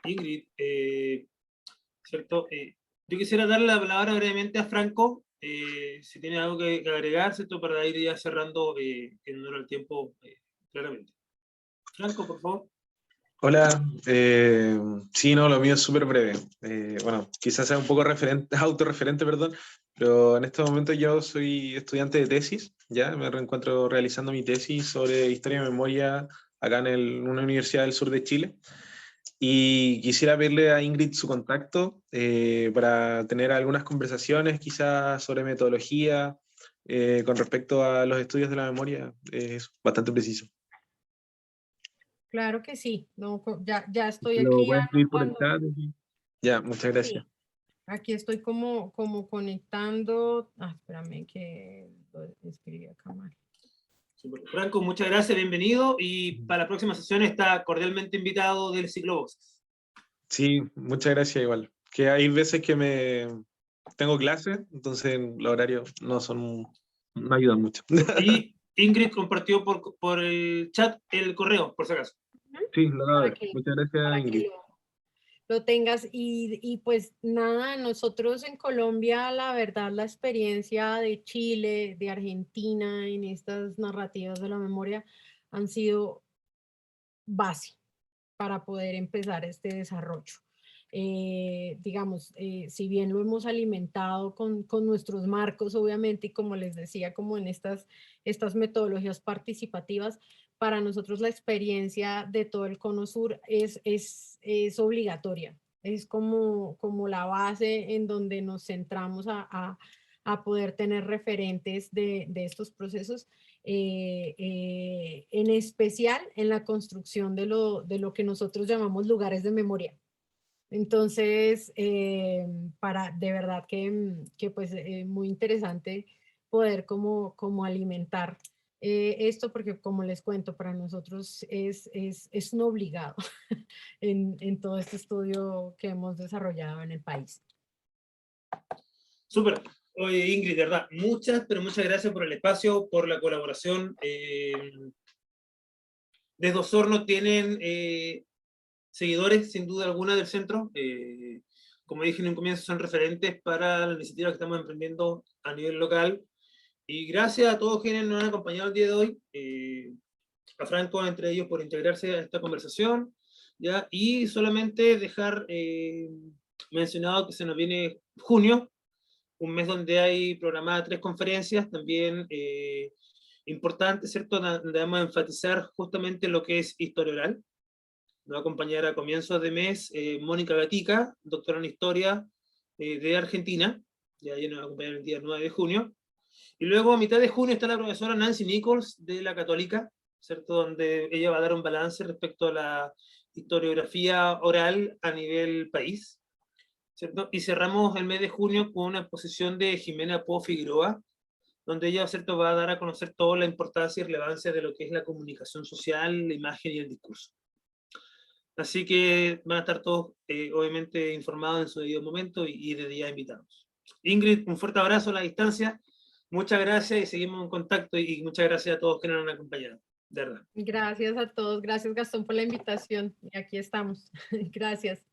Ingrid. ¿Cierto? Yo quisiera darle la palabra brevemente a Franco, si tiene algo que agregar, ¿cierto? Para ir ya cerrando en honor al tiempo, claramente. Franco, por favor. Hola, sí, no, lo mío es súper breve. Bueno, quizás sea un poco autorreferente, perdón, pero en este momento yo soy estudiante de tesis, ya me reencuentro realizando mi tesis sobre historia y memoria acá en una universidad del sur de Chile. Y quisiera pedirle a Ingrid su contacto para tener algunas conversaciones quizás sobre metodología con respecto a los estudios de la memoria es bastante preciso. Claro que sí. No, ya estoy Lo aquí pueden escribir por el anotando. chat. Ya, muchas gracias. Sí, aquí estoy como conectando. Espérame que lo escribí acá mal. Super. Franco, muchas gracias, bienvenido, y para la próxima sesión está cordialmente invitado del ciclo Voces. Sí, muchas gracias igual. Que hay veces que tengo clases, entonces los horarios no ayudan mucho. Y Ingrid compartió por el chat el correo, por si acaso. Sí, lo acabo de Para ver. que, Muchas gracias, Ingrid. lo tengas. Y pues nada, nosotros en Colombia, la verdad, la experiencia de Chile, de Argentina en estas narrativas de la memoria han sido base para poder empezar este desarrollo. Digamos, si bien lo hemos alimentado con nuestros marcos, obviamente, y como les decía, como en estas metodologías participativas, para nosotros la experiencia de todo el Cono Sur es obligatoria. Es como la base en donde nos centramos a poder tener referentes de estos procesos, en especial en la construcción de lo que nosotros llamamos lugares de memoria. Entonces, de verdad que pues muy interesante poder como alimentar esto, porque como les cuento, para nosotros es un obligado en todo este estudio que hemos desarrollado en el país. Súper. Oye, Ingrid, de verdad, pero muchas gracias por el espacio, por la colaboración. Desde Osorno tienen seguidores, sin duda alguna, del centro. Como dije en un comienzo, son referentes para la iniciativa que estamos emprendiendo a nivel local. Y gracias a todos quienes nos han acompañado el día de hoy, a Franco entre ellos por integrarse a esta conversación, ¿ya? Y solamente dejar mencionado que se nos viene junio, un mes donde hay programadas 3 conferencias, también importante, ¿cierto? Donde vamos a enfatizar justamente lo que es historia oral. Nos va a acompañar a comienzos de mes Mónica Gatica, doctora en historia de Argentina, ya ella nos va a acompañar el día 9 de junio. Y luego a mitad de junio está la profesora Nancy Nichols de la Católica, ¿cierto? Donde ella va a dar un balance respecto a la historiografía oral a nivel país, ¿cierto? Y cerramos el mes de junio con una exposición de Jimena Po Figueroa, donde ella, ¿cierto?, va a dar a conocer toda la importancia y relevancia de lo que es la comunicación social, la imagen y el discurso. Así que van a estar todos, obviamente, informados en su debido momento y de día invitados. Ingrid, un fuerte abrazo a la distancia. Muchas gracias y seguimos en contacto y muchas gracias a todos que nos han acompañado. De verdad. Gracias a todos. Gracias, Gastón, por la invitación. Y aquí estamos. Gracias.